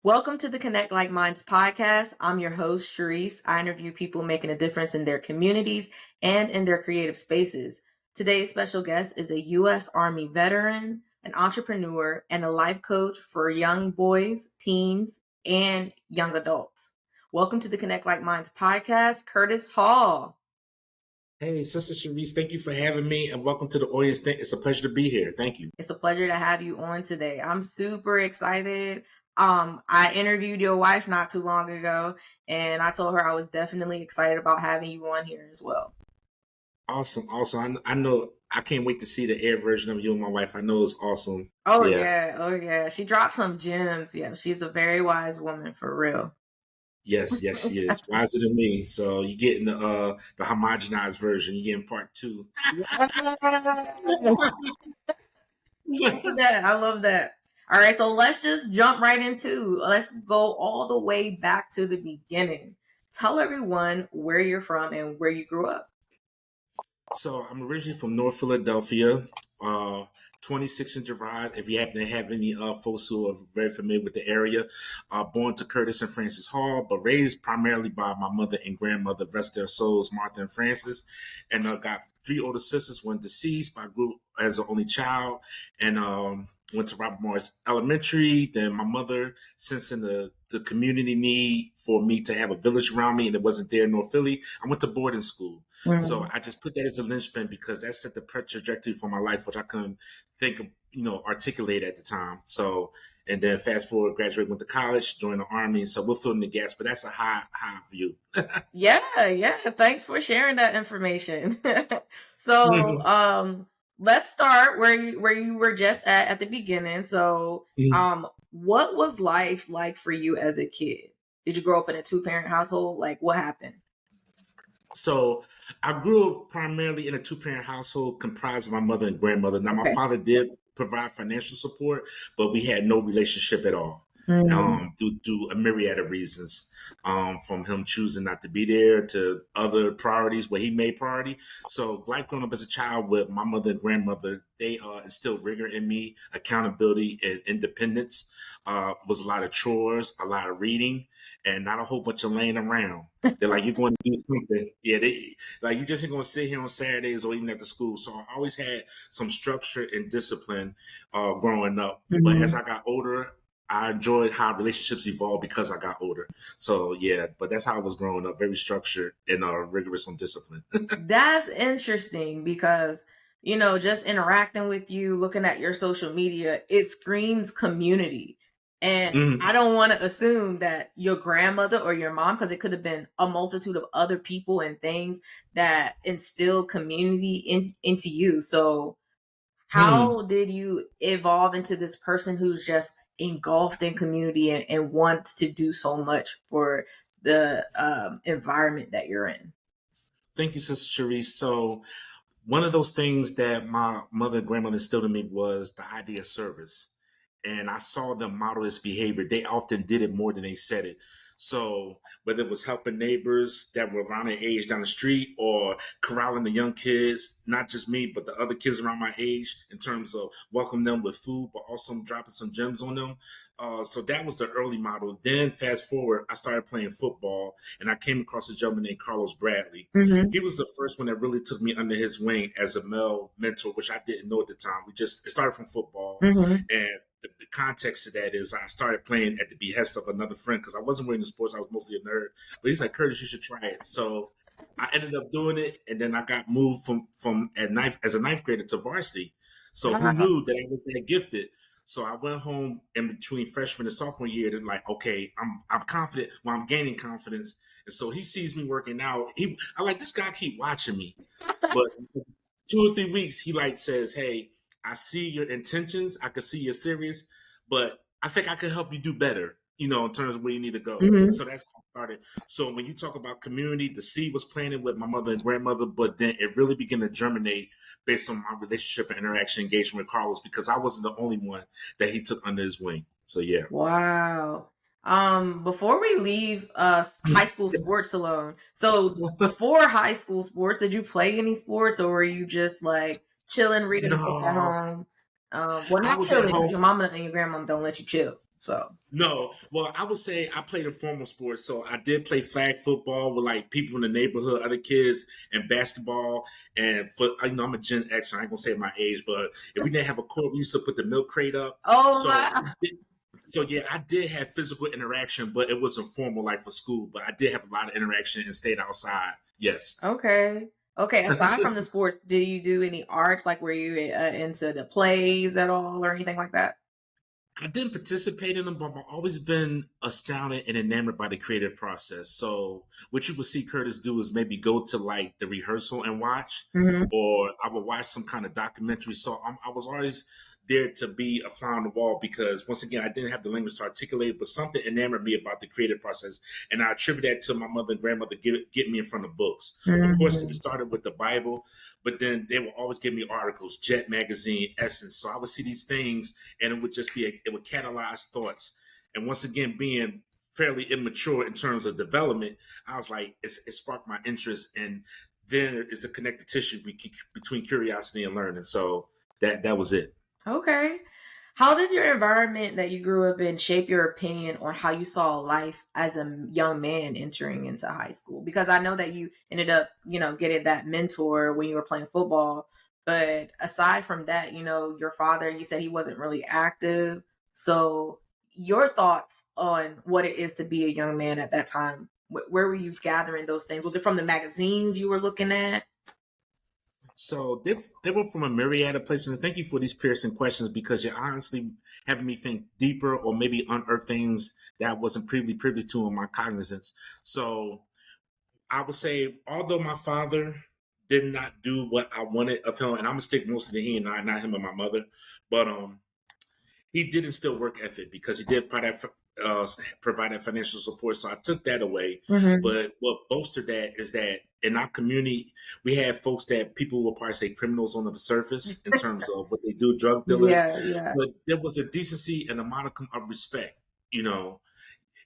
Welcome to the Connect Like Minds podcast. I'm your host, Sharryse. I interview people making a difference in their communities and in their creative spaces. Today's special guest is a U.S. Army veteran, an entrepreneur, and a life coach for young boys, teens, and young adults. Welcome to the Connect Like Minds podcast, Curtis Hall. Hey, Sister Sharryse, thank you for having me, and welcome to the audience. It's a pleasure to be here. Thank you. It's a pleasure to have you on today. I'm super excited. I interviewed your wife not too long ago, and I told her I was definitely excited about having you on here as well. Awesome. I know I can't wait to see the air version of you and my wife. I know it's awesome. Oh yeah. She dropped some gems. Yeah, she's a very wise woman for real. Yes, she is. Wiser than me. So you're getting the homogenized version. You're getting part 2. I love that. All right, so let's just jump right let's go all the way back to the beginning. Tell everyone where you're from and where you grew up. So I'm originally from North Philadelphia, 26 Inch Drive. If you happen to have any folks who are very familiar with the area, born to Curtis and Frances Hall, but raised primarily by my mother and grandmother, rest their souls, Martha and Frances, and got 3 older sisters, one deceased. But I grew as an only child, and went to Robert Morris Elementary. Then my mother, sensing the community need for me to have a village around me, and it wasn't there in North Philly, I went to boarding school. Mm-hmm. So I just put that as a linchpin because that set the trajectory for my life, which I couldn't think of, articulate at the time. So, and then fast forward, graduate, went to college, joined the Army. So we'll fill in the gaps, but that's a high view. Yeah. Thanks for sharing that information. So, let's start where you were just at the beginning. So, what was life like for you as a kid? Did you grow up in a 2-parent household? Like, what happened? So I grew up primarily in a 2-parent household comprised of my mother and grandmother. Now, my father did provide financial support, but we had no relationship at all. Due to a myriad of reasons, from him choosing not to be there to other priorities where he made priority. So life growing up as a child with my mother and grandmother, they instilled rigor in me, accountability and independence. Was a lot of chores, a lot of reading, and not a whole bunch of laying around. They're like, you're going to do something. Yeah, you just ain't going to sit here on Saturdays or even after school. So I always had some structure and discipline growing up. Mm-hmm. But as I got older, I enjoyed how relationships evolved because I got older. So yeah, but that's how I was growing up, very structured and rigorous on discipline. That's interesting because, just interacting with you, looking at your social media, it screams community. And I don't want to assume that your grandmother or your mom, because it could have been a multitude of other people and things that instill community into you. So how did you evolve into this person who's just engulfed in community and wants to do so much for the environment that you're in? Thank you, Sister Sharryse. So one of those things that my mother and grandmother instilled in me was the idea of service. And I saw them model this behavior. They often did it more than they said it. So whether it was helping neighbors that were around their age down the street or corralling the young kids, not just me, but the other kids around my age in terms of welcoming them with food, but also dropping some gems on them. So that was the early model. Then fast forward, I started playing football and I came across a gentleman named Carlos Bradley. Mm-hmm. He was the first one that really took me under his wing as a male mentor, which I didn't know at the time. It started from football. Mm-hmm. And the context to that is I started playing at the behest of another friend because I wasn't really into sports. I was mostly a nerd. But he's like, Curtis, you should try it. So I ended up doing it. And then I got moved from as a ninth grader to varsity. So who knew that I was that gifted? So I went home in between freshman and sophomore year and like, okay, I'm confident. Well, I'm gaining confidence. And so he sees me working out. I'm like, this guy keep watching me. But 2 or 3 weeks, he says, hey, I see your intentions. I can see you're serious, but I think I can help you do better, in terms of where you need to go. Mm-hmm. So that's how I started. So when you talk about community, the seed was planted with my mother and grandmother, but then it really began to germinate based on my relationship and interaction engagement with Carlos, because I wasn't the only one that he took under his wing. So yeah. Wow. Before we leave high school sports alone, so before high school sports, did you play any sports or were you just chilling, reading a book at home? Well, not chilling because your mama and your grandma don't let you chill. So No, well, I would say I played a formal sport, so I did play flag football with like people in the neighborhood, other kids, and basketball. And for I'm a Gen X, so I ain't gonna say my age, but if we didn't have a court, we used to put the milk crate up. oh So, my. so yeah, I did have physical interaction, but it wasn't formal like for school. But I did have a lot of interaction and stayed outside. Yes. Okay. Okay, aside from the sports, did you do any arts? Like, were you into the plays at all or anything like that? I didn't participate in them, but I've always been astounded and enamored by the creative process. So, what you will see Curtis do is maybe go to like the rehearsal and watch, Mhm. or I would watch some kind of documentary. So, I was always there to be a fly on the wall because, once again, I didn't have the language to articulate, but something enamored me about the creative process. And I attribute that to my mother and grandmother getting me in front of books. Of course, it Mhm. started with the Bible, but then they would always give me articles, Jet Magazine, Essence. So, I would see these things and it would just be it would catalyze thoughts. And once again, being fairly immature in terms of development, I was like, it sparked my interest, and then is the connective tissue between curiosity and learning. So that was it. Okay. How did your environment that you grew up in shape your opinion on how you saw life as a young man entering into high school? Because I know that you ended up, getting that mentor when you were playing football. But aside from that, your father, you said he wasn't really active. So, your thoughts on what it is to be a young man at that time, where were you gathering those things? Was it from the magazines you were looking at? So they were from a myriad of places. And thank you for these piercing questions because you're honestly having me think deeper or maybe unearth things that I wasn't previously privy to in my cognizance. So I would say, although my father did not do what I wanted of him, and I'm gonna stick mostly to he and I, not him and my mother, but he did instill work ethic because he did uh, provide that financial support. So I took that away. Hmm. But what bolstered that is that in our community, we have folks that people will probably say criminals on the surface in terms of what they do, drug dealers. Yeah, yeah. But there was a decency and a modicum of respect, you know,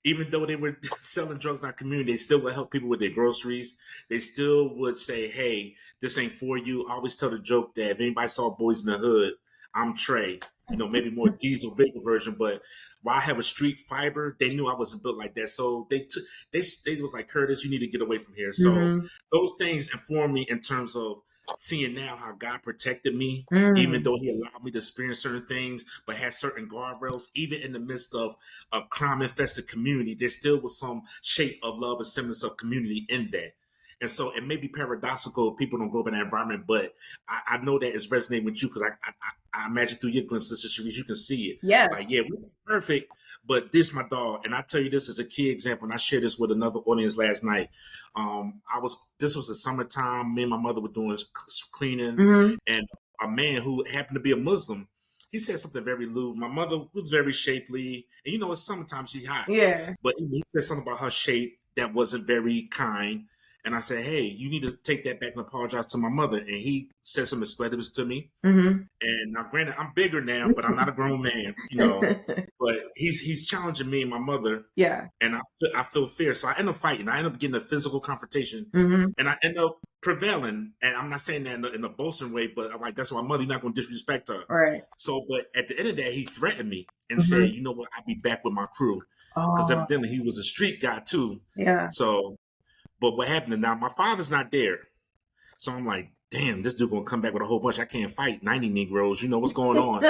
even though they were selling drugs in our community, they still would help people with their groceries. They still would say, "Hey, this ain't for you." I always tell the joke that if anybody saw Boys in the Hood, I'm Trey. Maybe more diesel bigger version, but while I have a street fiber, they knew I wasn't built like that. So they was like, Curtis, you need to get away from here. So Hmm. those things inform me in terms of seeing now how God protected me, even Mm. though He allowed me to experience certain things, but had certain guardrails, even in the midst of a crime infested community, there still was some shape of love and semblance of community in that. And so it may be paradoxical if people don't grow up in that environment, but I know that it's resonating with you because I imagine through your glimpses, Sharryse, you can see it. Yes. Like, yeah, we're not perfect, but this my dog. And I tell you this as a key example, and I shared this with another audience last night. This was the summertime. Me and my mother were doing cleaning, Hmm. and a man who happened to be a Muslim, he said something very lewd. My mother was very shapely, and it's summertime, she's hot. Yeah. But he said something about her shape that wasn't very kind. And I said, hey, you need to take that back and apologize to my mother. And he said some expletives to me. Hmm. And now, granted, I'm bigger now, but I'm not a grown man, But he's challenging me and my mother, Yeah. and I feel fear. So I end up fighting. I end up getting a physical confrontation, Hmm. and I end up prevailing. And I'm not saying that in a boasting way, but I'm like, that's why mother, you're not going to disrespect her. Right. So, but at the end of that, he threatened me and said, Hmm. you know what, I'll be back with my crew. Because Oh, evidently he was a street guy too. yeah. So, but what happened now, my father's not there. So I'm like, damn, this dude gonna come back with a whole bunch. I can't fight 90 Negroes. What's going on?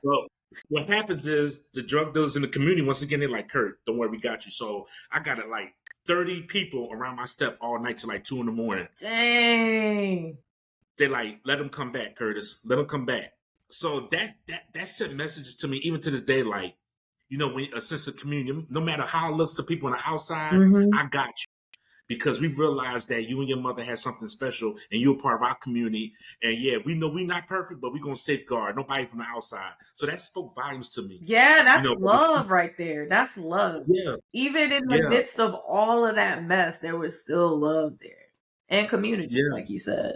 Well, what happens is the drug dealers in the community, once again, they're like, Kurt, don't worry, we got you. So I got it like 30 people around my step all night till like 2 in the morning. Dang. They like, let him come back, Curtis. Let him come back. So that sent messages to me, even to this day, like, when a sense of community, no matter how it looks to people on the outside, Hmm. I got you. Because we realized that you and your mother had something special and you're a part of our community. And yeah, we know we're not perfect, but we're going to safeguard nobody from the outside. So that spoke volumes to me. Yeah, You that's know, love right there. That's love. yeah, Even in the yeah, midst of all of that mess, there was still love there and community, yeah. like you said.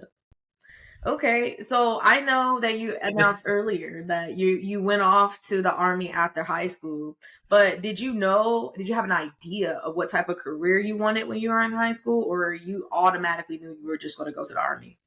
Okay, so I know that you announced earlier that you went off to the army after high school, but did you have an idea of what type of career you wanted when you were in high school, or you automatically knew you were just going to go to the army?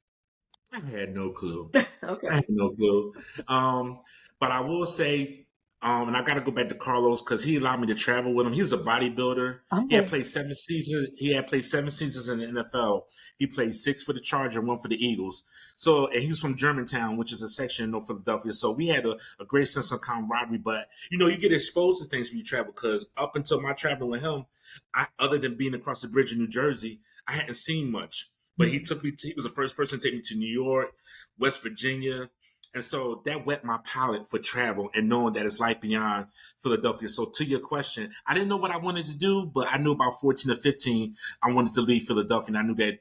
I had no clue. Okay. I had no clue. But I will say, And I got to go back to Carlos because he allowed me to travel with him. He was a bodybuilder. He had Oh. played 7 seasons. He had played 7 seasons in the NFL. He played 6 for the Chargers and 1 for the Eagles. So, and he's from Germantown, which is a section in North Philadelphia. So we had a great sense of camaraderie. But you get exposed to things when you travel. Because up until my traveling with him, other than being across the bridge in New Jersey, I hadn't seen much. But he took me. He was the first person to take me to New York, West Virginia. And so that whet my palate for travel and knowing that it's life beyond Philadelphia. So to your question, I didn't know what I wanted to do, but I knew about 14 or 15, I wanted to leave Philadelphia. And I knew that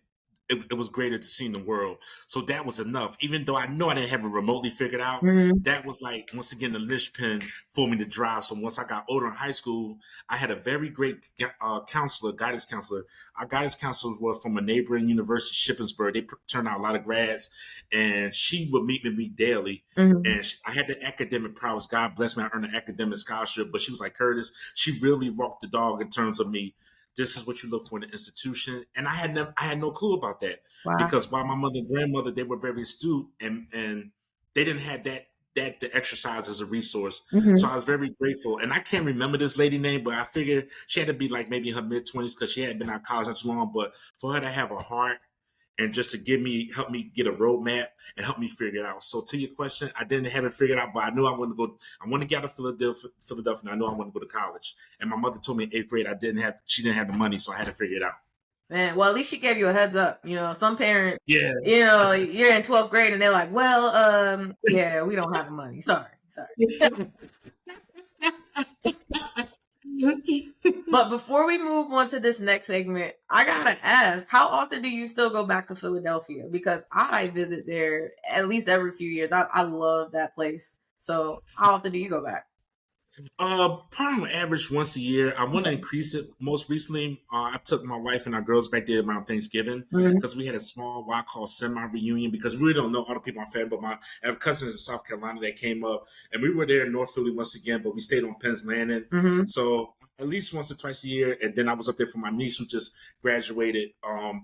it was greater to see the world. So that was enough. Even though I know I didn't have it remotely figured out, Mhm. that was like, once again, the linchpin for me to drive. So once I got older in high school, I had a very great counselor, guidance counselor. Our guidance counselors were from a neighboring university, Shippensburg. They turned out a lot of grads, and she would meet with me daily. Mhm. And I had the academic prowess. God bless me. I earned an academic scholarship. But she was like, Curtis, she really walked the dog in terms of me. This is what you look for in an institution. And I had no clue about that Wow. because while my mother and grandmother, they were very astute and they didn't have that the exercise as a resource. So Mhm. I was very grateful. And I can't remember this lady name, but I figured she had to be like maybe in her mid-20s because she hadn't been out of college not too long. But for her to have a heart and just to help me get a roadmap and help me figure it out. So to your question, I didn't have it figured out, but I knew I wanted to go. I wanted to get out of Philadelphia, and I knew I wanted to go to college. And my mother told me in 8th grade she didn't have the money, so I had to figure it out. Man, well, at least she gave you a heads up. Some parents, Yeah. you're in 12th grade and they're like, well, yeah, we don't have the money. Sorry, sorry. But before we move on to this next segment, I gotta ask, how often do you still go back to Philadelphia? Because I visit there at least every few years. I love that place. So how often do you go back? Probably on average once a year. I want to Okay. increase it. Most recently, I took my wife and our girls back there around Thanksgiving Mhm. because we had a small what I call semi reunion because we really don't know all the people in my family, but I have cousins in South Carolina that came up, and we were there in North Philly once again, but we stayed on Penn's Landing. Mhm. So at least once or twice a year, and then I was up there for my niece who just graduated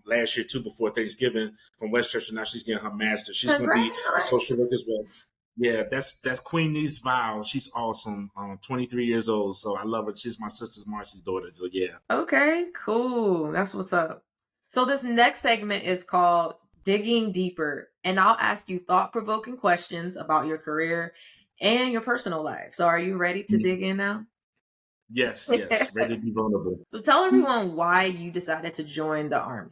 last year too before Thanksgiving from Westchester. Now she's getting her master's. She's going to be a social Congratulations. worker as well. Yeah, that's Queen Niece Val. She's awesome. 23 years old, so I love her. She's my sister's Marcy's daughter. So yeah. Okay, cool. That's what's up. So this next segment is called Digging Deeper, and I'll ask you thought-provoking questions about your career and your personal life. So are you ready to dig in now? Yes, yes. Ready to be vulnerable. So tell everyone why you decided to join the army.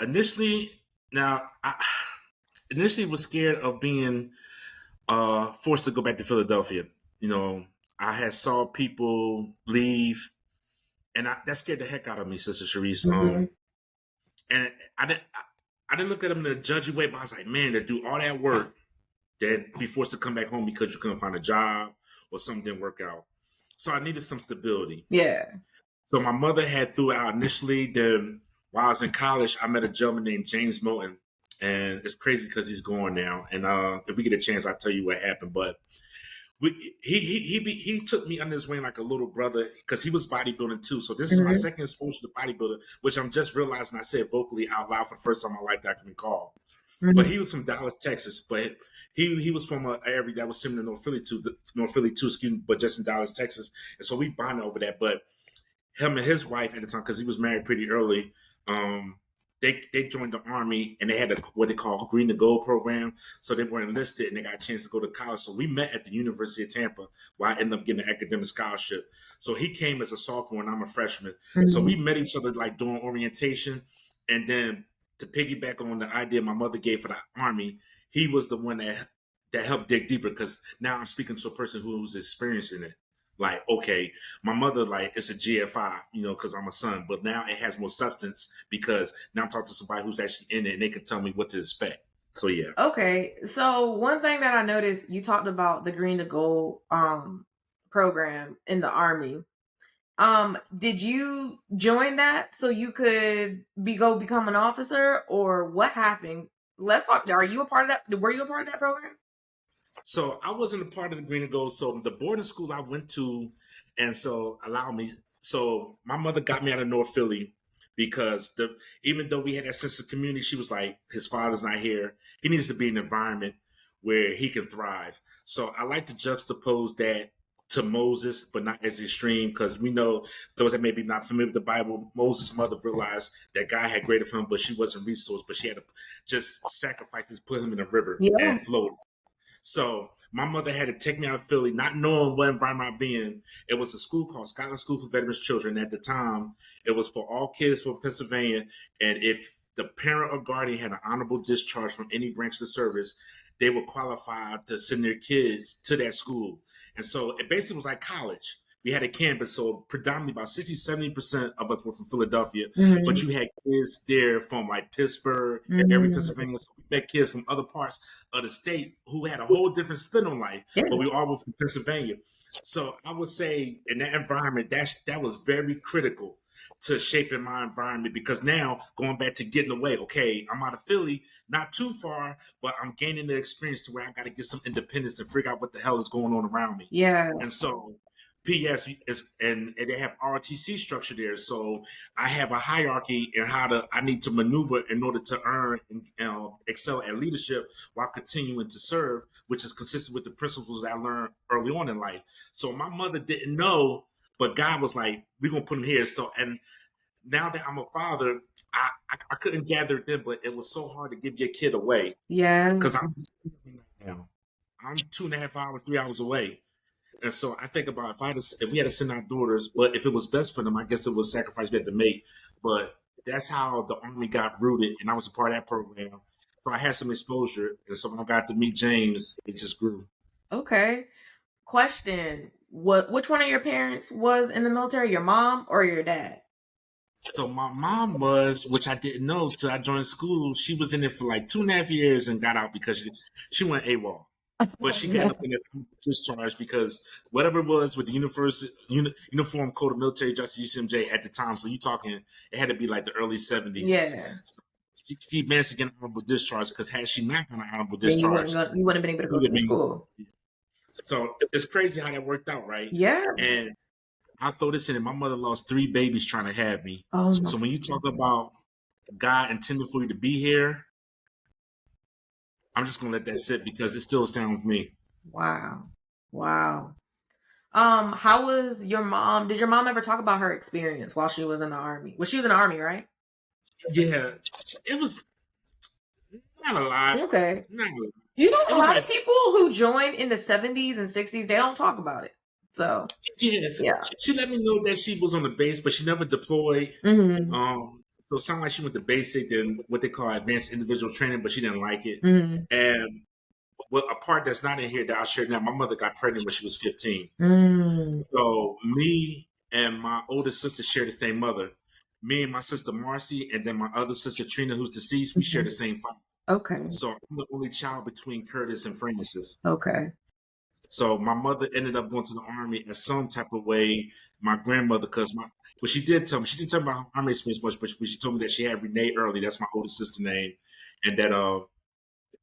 Initially, now I initially was scared of being forced to go back to Philadelphia. You know, I had saw people leave, and that scared the heck out of me, Sister Sharryse. Mhm. And I didn't look at them in a judgy way, but I was like, man, to do all that work, then be forced to come back home because you couldn't find a job or something didn't work out. So I needed some stability. Yeah. So my mother had threw out initially. Then while I was in college, I met a gentleman named James Moulton, and it's crazy because he's gone now. And if we get a chance, I'll tell you what happened. But he took me under his wing like a little brother because he was bodybuilding too. So this is my Mhm. second exposure to bodybuilding, which I'm just realizing I said vocally out loud for the first time in my life that I can recall. But Mhm. he was from Dallas, Texas. But he was from an area that was similar to North Philly too, excuse me, but just in Dallas, Texas. And so we bonded over that. But him and his wife at the time, because he was married pretty early, um, they joined the army and they had what they call Green to Gold program. So they were enlisted and they got a chance to go to college. So we met at the University of Tampa, where I ended up getting an academic scholarship. So he came as a sophomore and I'm a freshman. So Mhm. we met each other like during orientation, and then to piggyback on the idea my mother gave for the army, he was the one that helped dig deeper because now I'm speaking to a person who's experiencing it. Like, okay, my mother, like, it's a GFI, because I'm a son, but now it has more substance because now I'm talking to somebody who's actually in it and they can tell me what to expect. So yeah. Okay. So one thing that I noticed, you talked about the Green to Gold program in the army. Did you join that so you could become an officer, or what happened? Let's talk. Are you a part of that? Were you a part of that program? So I wasn't a part of the Green and Gold. So the boarding school I went to, and so allowed me. So my mother got me out of North Philly because even though we had that sense of community, she was like, his father's not here. He needs to be in an environment where he can thrive. So I like to juxtapose that to Moses, but not as extreme, because we know those that may be not familiar with the Bible, Moses' mother realized that God had greater for him, but she wasn't resourced, but she had to just sacrifice, just put him in a river Yeah. and float. So my mother had to take me out of Philly, not knowing what environment I'd be in. It was a school called Scotland School for Veterans Children. At the time, it was for all kids from Pennsylvania. And if the parent or guardian had an honorable discharge from any branch of the service, they were qualified to send their kids to that school. And so it basically was like college. We had a campus, so predominantly about 60-70% of us were from Philadelphia, but Mm-hmm. you had kids there from like Pittsburgh, Erie, Mm-hmm. Pennsylvania. So we met kids from other parts of the state who had a whole different spin on life, Yeah. but we all were from Pennsylvania. So I would say in that environment, that was very critical to shaping my environment, because now going back to getting away, okay, I'm out of Philly, not too far, but I'm gaining the experience to where I got to get some independence and figure out what the hell is going on around me. Yeah. And so PS is, and they have RTC structure there. So I have a hierarchy in how I need to maneuver in order to earn and excel at leadership while continuing to serve, which is consistent with the principles that I learned early on in life. So my mother didn't know, but God was like, we're going to put him here. So, and now that I'm a father, I couldn't gather it then, but it was so hard to give your kid away, because Yes. I'm right now. I'm 2.5 hours, 3 hours away. And so I think about if we had to send our daughters, but if it was best for them, I guess it was a sacrifice we had to make. But that's how the Army got rooted, and I was a part of that program. So I had some exposure, and so when I got to meet James, it just grew. Okay. Question. Which one of your parents was in the military? Your mom or your dad? So my mom was, which I didn't know till I joined school. She was in it for like 2.5 years and got out because she went AWOL. But she got up in a discharge because whatever it was with the Uniform Code of Military Justice (UCMJ) at the time. So you talking, it had to be like the early 70s. Yeah. So she managed to get an honorable discharge, because had she not gotten an honorable Then discharge, you wouldn't have been able to it go would have to been. school. So it's crazy how that worked out, right? Yeah. And I'll throw this in. And my mother lost 3 babies trying to have me. Oh my. So when you talk about God intended for you to be here, I'm just gonna let that sit because it still stands with me. Wow. Wow. How was your mom? Did your mom ever talk about her experience while she was in the army? Well, she was in the army, right? Yeah, it was not a lot. Okay. Not a lot. You know, It a was lot of like, people who joined in the 70s and 60s, they don't talk about it. So, yeah, yeah. she let me know that she was on the base, but she never deployed. Mm-hmm. So it sounded like she went to basic, then what they call advanced individual training, but she didn't like it. Mm-hmm. And well, a part that's not in here that I'll share now, my mother got pregnant when she was 15. Mm. So me and my oldest sister share the same mother. Me and my sister Marcy, and then my other sister Trina, who's deceased, we share Mhm. the same father. Okay. So I'm the only child between Curtis and Francis. Okay. So my mother ended up going to the army in some type of way. My grandmother, because but she did tell me, she didn't tell me about her army experience much, but she told me that she had Renee early. That's my oldest sister name, and that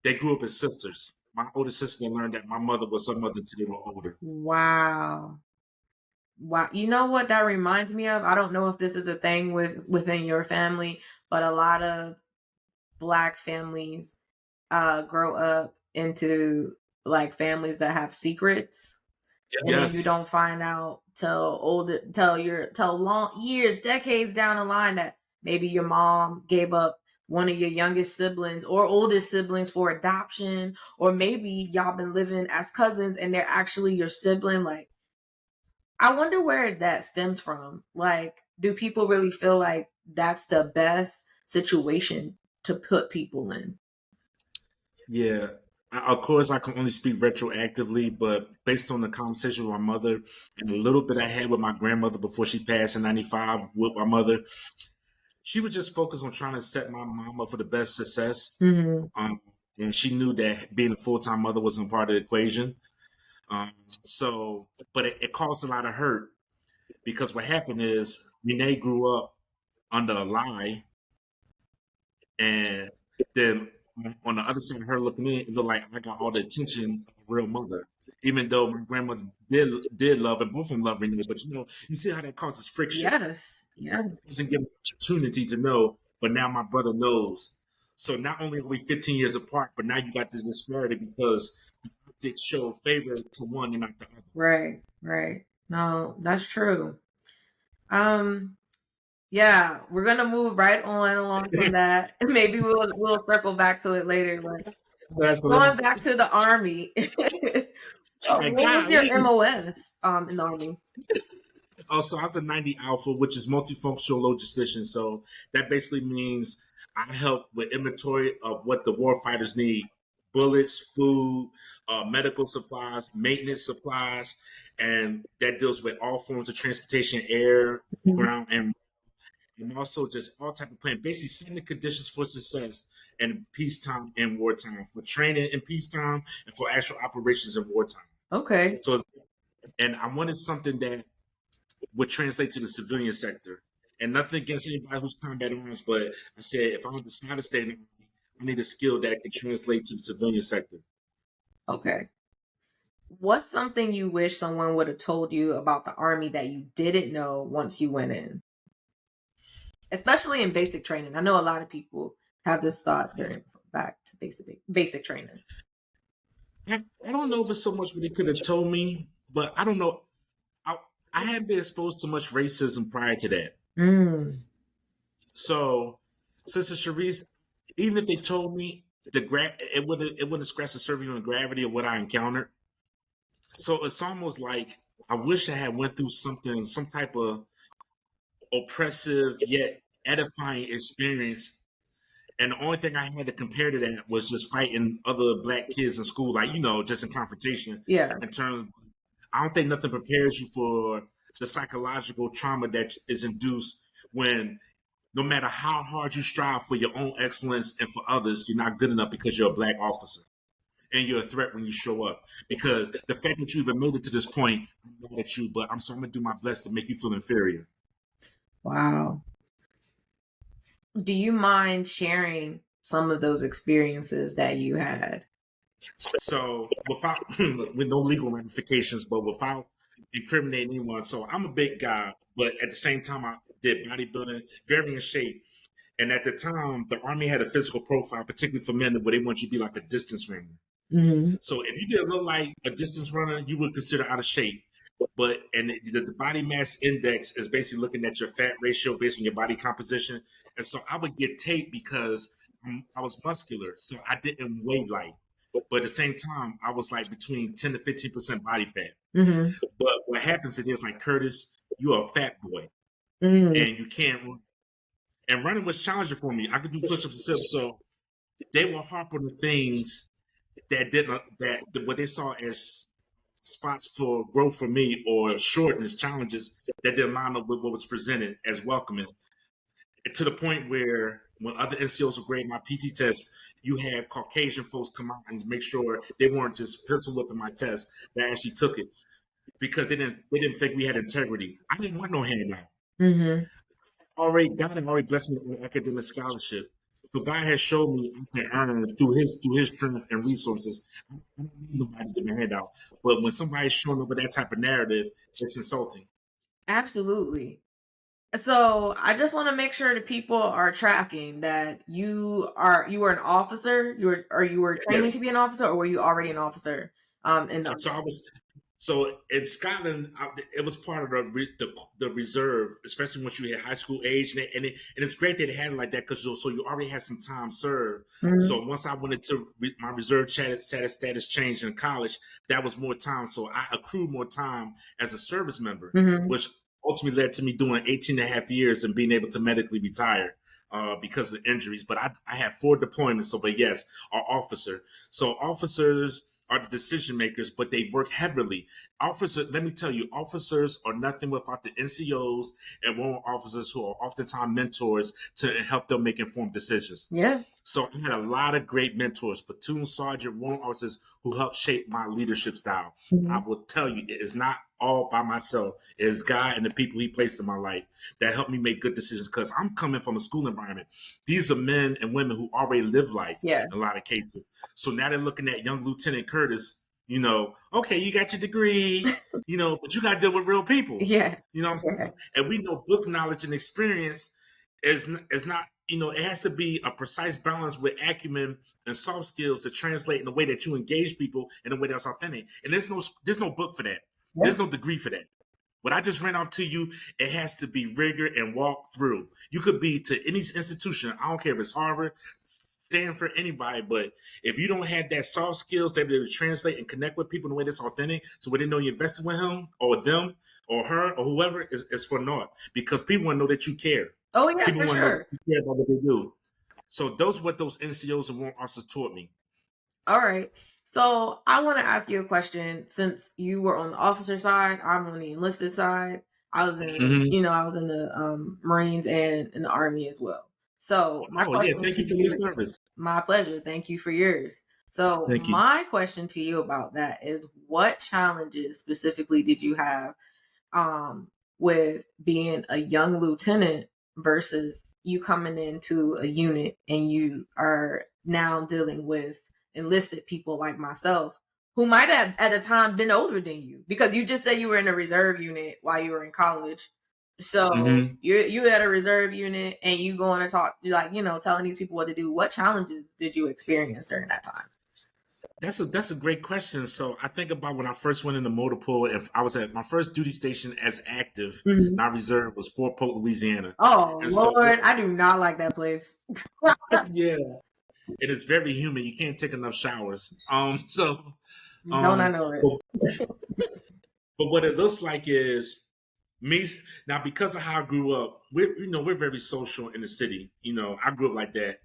they grew up as sisters. My oldest sister learned that my mother was her mother until they were older. Wow. Wow. You know what that reminds me of? I don't know if this is a thing within your family, but a lot of Black families grow up into like families that have secrets, and then you Yes. don't find out till long years, decades down the line that maybe your mom gave up one of your youngest siblings or oldest siblings for adoption, or maybe y'all been living as cousins and they're actually your sibling. Like, I wonder where that stems from. Like, do people really feel like that's the best situation to put people in? Yeah. Of course, I can only speak retroactively, but based on the conversation with my mother and a little bit I had with my grandmother before she passed in '95 with my mother, she was just focused on trying to set my mom up for the best success. Mm-hmm. Um, and she knew that being a full time mother wasn't part of the equation. Um, but it caused a lot of hurt, because what happened is Renee grew up under a lie, and then on the other side of her looking in, it looked like I got all the attention of a real mother. Even though my grandmother did love, and both of them love Renee, but you see how that causes friction. Yes. Yeah. Wasn't given the opportunity to know, but now my brother knows. So not only are we 15 years apart, but now you got this disparity because they show favor to one and not the other. Right, right. No, that's true. Yeah, we're gonna move right on along from that. Maybe we'll circle back to it later. But Absolutely. going back to the army, My what was God, your MOS in the army? oh, so I was a 90 Alpha, which is multifunctional logistician. So that basically means I help with inventory of what the warfighters need: bullets, food, medical supplies, maintenance supplies, and that deals with all forms of transportation, air, Mhm. ground, and also just all type of plan. Basically, setting the conditions for success in peacetime and wartime, for training in peacetime and for actual operations in wartime. Okay, So, and I wanted something that would translate to the civilian sector. And nothing against anybody who's combat arms, but I said if I'm decide to stay in the army, I need a skill that can translate to the civilian sector. okay. What's something you wish someone would have told you about the army that you didn't know once you went in? Especially in basic training. I know a lot of people have this thought during back to basic training. I don't know if it's so much what they could have told me, but I don't know. I, I hadn't been exposed to much racism prior to that. Mm, So, Sister Sharryse, even if they told me it wouldn't scratch the surface on the gravity of what I encountered. So it's almost like I wish I had went through something, some type of oppressive yet edifying experience. And the only thing I had to compare to that was just fighting other black kids in school, like, just in confrontation. yeah. In terms, I don't think nothing prepares you for the psychological trauma that is induced when no matter how hard you strive for your own excellence and for others, you're not good enough because you're a black officer and you're a threat when you show up. Because the fact that you even made it to this point, I'm mad at you, but I'm gonna do my best to make you feel inferior. Wow. Do you mind sharing some of those experiences that you had? So without with no legal ramifications, but without incriminating anyone. So I'm a big guy, but at the same time I did bodybuilding, very in shape. And at the time, the army had a physical profile, particularly for men, where they want you to be like a distance runner. Mm-hmm. So if you didn't look like a distance runner, you would consider out of shape. But and the body mass index is basically looking at your fat ratio based on your body composition. And so I would get taped because I was muscular, so I didn't weigh light. But at the same time, I was like between 10 to 15% body fat. Mm-hmm. But what happens is like Curtis, you're a fat boy Mm-hmm. and you can't run. And running was challenging for me. I could do push-ups and sit-ups. So they will harp on the things that didn't that what they saw as spots for growth for me or shortness challenges that didn't line up with what was presented as welcoming. To the point where when other NCOs were grading my PT test, you had Caucasian folks come out and make sure they weren't just pistol whipping my test, they actually took it because they didn't think we had integrity. I didn't want no handout. Mm-hmm. God had already blessed me with an academic scholarship. So God has showed me I can earn through his strength and resources. I don't need nobody to give me a handout. But when somebody's showing up with that type of narrative, it's insulting. Absolutely. So I just want to make sure that people are tracking that you were an officer, you were training Yes. to be an officer, or were you already an officer? In the So I was so in Scotland, it was part of the reserve, especially once you hit high school age, and it's great that they had it like that because so you already had some time served. Mhm. So once I went into my reserve status changed in college, that was more time. So I accrued more time as a service member, Mhm. which ultimately led to me doing 18 and a half years and being able to medically retire. Because of injuries, but I had 4 deployments. So, but yes, our officer. So officers are the decision makers, but they work heavily. Officers, let me tell you, officers are nothing without the NCOs and warrant officers who are oftentimes mentors to help them make informed decisions. Yeah. So I had a lot of great mentors, platoon sergeant, warrant officers who helped shape my leadership style. I Mhm. will tell you, it is not all by myself. It is God and the people He placed in my life that helped me make good decisions because I'm coming from a school environment. These are men and women who already live life Yeah. in a lot of cases. So now they're looking at young Lieutenant Curtis, okay, you got your degree, but you got to deal with real people. Yeah. You know what I'm Yeah. saying? And we know book knowledge and experience is not it has to be a precise balance with acumen and soft skills to translate in a way that you engage people in a way that's authentic. And there's no book for that. Yeah. There's no degree for that. What I just ran off to you, it has to be rigor and walk through. You could be to any institution. I don't care if it's Harvard, Stanford, anybody, but if you don't have that soft skills to be able to translate and connect with people in a way that's authentic, so when they know you invested with him or them or her or whoever, is for naught. Because people want to know that you care. Oh yeah, People for want to know sure. that you care about what they do. So those what those NCOs and warrant officers taught me. All right. So I want to ask you a question. Since you were on the officer side, I'm on the enlisted side. I was in, Mm-hmm. I was in the Marines and in the Army as well. So my Oh yeah, question thank to you for your you, service. my pleasure. Thank you for yours. So Thank you. my question to you about that is, what challenges specifically did you have with being a young lieutenant versus you coming into a unit and you are now dealing with enlisted people like myself who might have at the time been older than you, because you just said you were in a reserve unit while you were in college. So Mm-hmm. you had a reserve unit and you going to talk, like, telling these people what to do. What challenges did you experience during that time? That's a great question. So I think about when I first went in the motor pool. If I was at my first duty station as active, Mhm. not reserve, was Fort Polk, Louisiana, Oh and so Lord, I do not like that place. yeah, it is very humid. You can't take enough showers. So Don't I um, know it? but, but what it looks like is me now, because of how I grew up. We're very social in the city. I grew up like that.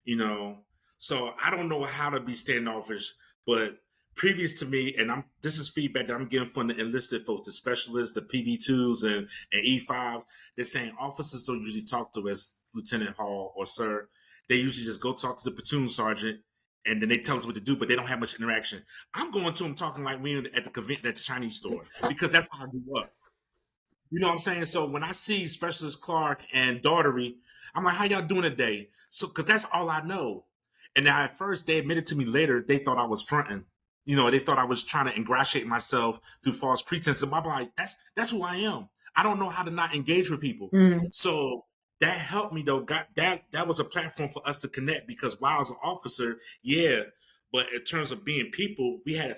You know, so I don't know how to be standoffish, but previous to me, and this is feedback that I'm getting from the enlisted folks, the specialists, the PV2s and E5s. They're saying officers don't usually talk to us, Lieutenant Hall or Sir. They usually just go talk to the platoon sergeant, and then they tell us what to do, but they don't have much interaction. I'm going to them talking like we at the Chinese store, because that's how I grew up. You know what I'm saying? So when I see Specialist Clark and Daughtery, I'm like, how y'all doing today? So, because that's all I know. And now at first, they admitted to me later, they thought I was fronting. They thought I was trying to ingratiate myself through false pretenses. I'm like, that's who I am. I don't know how to not engage with people. Mm, So that helped me though. Got that was a platform for us to connect, because while I was an officer, yeah, but in terms of being people, we had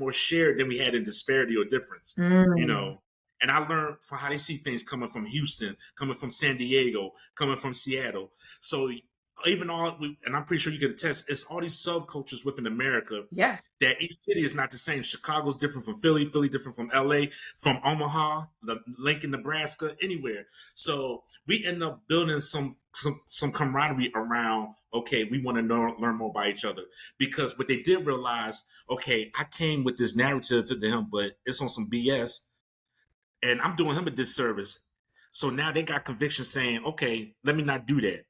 more shared than we had in disparity or difference. You mm. know, and I learned from how they see things coming from Houston, coming from San Diego, coming from Seattle. So even and I'm pretty sure you could attest, it's all these subcultures within America Yeah. that each city is not the same. Chicago's different from Philly, Philly different from LA, from Omaha, Lincoln, Nebraska, anywhere. So we end up building some camaraderie around, okay, we want to learn more about each other. Because what they did realize, okay, I came with this narrative to them, but it's on some BS, and I'm doing him a disservice. So now they got conviction saying, okay, let me not do that.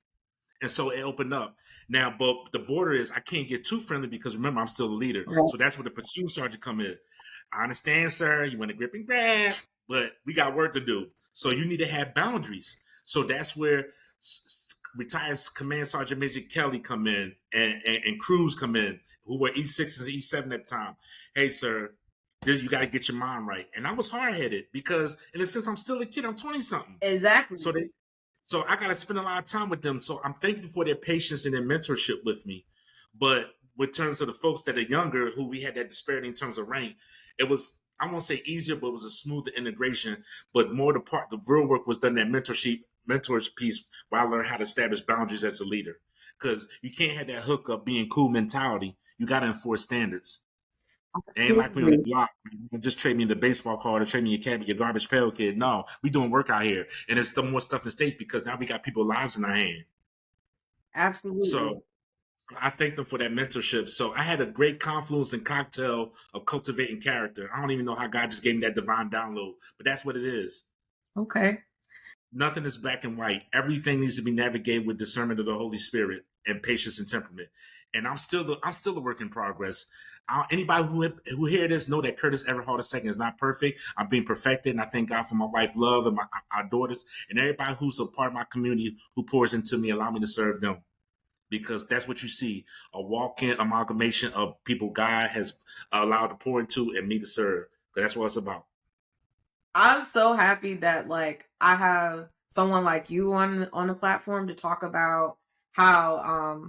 And so it opened up. Now, but the border is I can't get too friendly, because remember, I'm still the leader. Right. So that's where the platoon sergeant come in. I understand, sir. You want to grip and grab, but we got work to do. So you need to have boundaries. So that's where retired Command Sergeant Major Kelly come in, and crews come in, who were E6s and E7 at the time. Hey, sir, you got to get your mind right. And I was hard headed, because in a sense, I'm still a kid. I'm 20 something. Exactly. So I got to spend a lot of time with them. So I'm thankful for their patience and their mentorship with me. But with terms of the folks that are younger, who we had that disparity in terms of rank, it was, I won't say easier, but it was a smoother integration. But more the real work was done that mentors piece, where I learned how to establish boundaries as a leader. Because you can't have that hook up being cool mentality. You got to enforce standards. It ain't like we on the Absolutely. block. Just trade me the baseball card or trade me your cabinet, your garbage pail kid. No, we doing work out here, and it's the more stuff in states, because now we got people's lives in our hand. Absolutely. So I thank them for that mentorship. So I had a great confluence and cocktail of cultivating character. I don't even know how God just gave me that divine download, but that's what it is. Okay. Nothing is black and white. Everything needs to be navigated with discernment of the Holy Spirit and patience and temperament. And I'm still a work in progress. Anybody who hear this know that Curtis Everhart II is not perfect. I'm being perfected, and I thank God for my wife, love, and our daughters, and everybody who's a part of my community who pours into me. Allow me to serve them, because that's what you see, a walk-in amalgamation of people God has allowed to pour into and me to serve. Because that's what it's about. I'm so happy that, like, I have someone like you on a platform to talk about how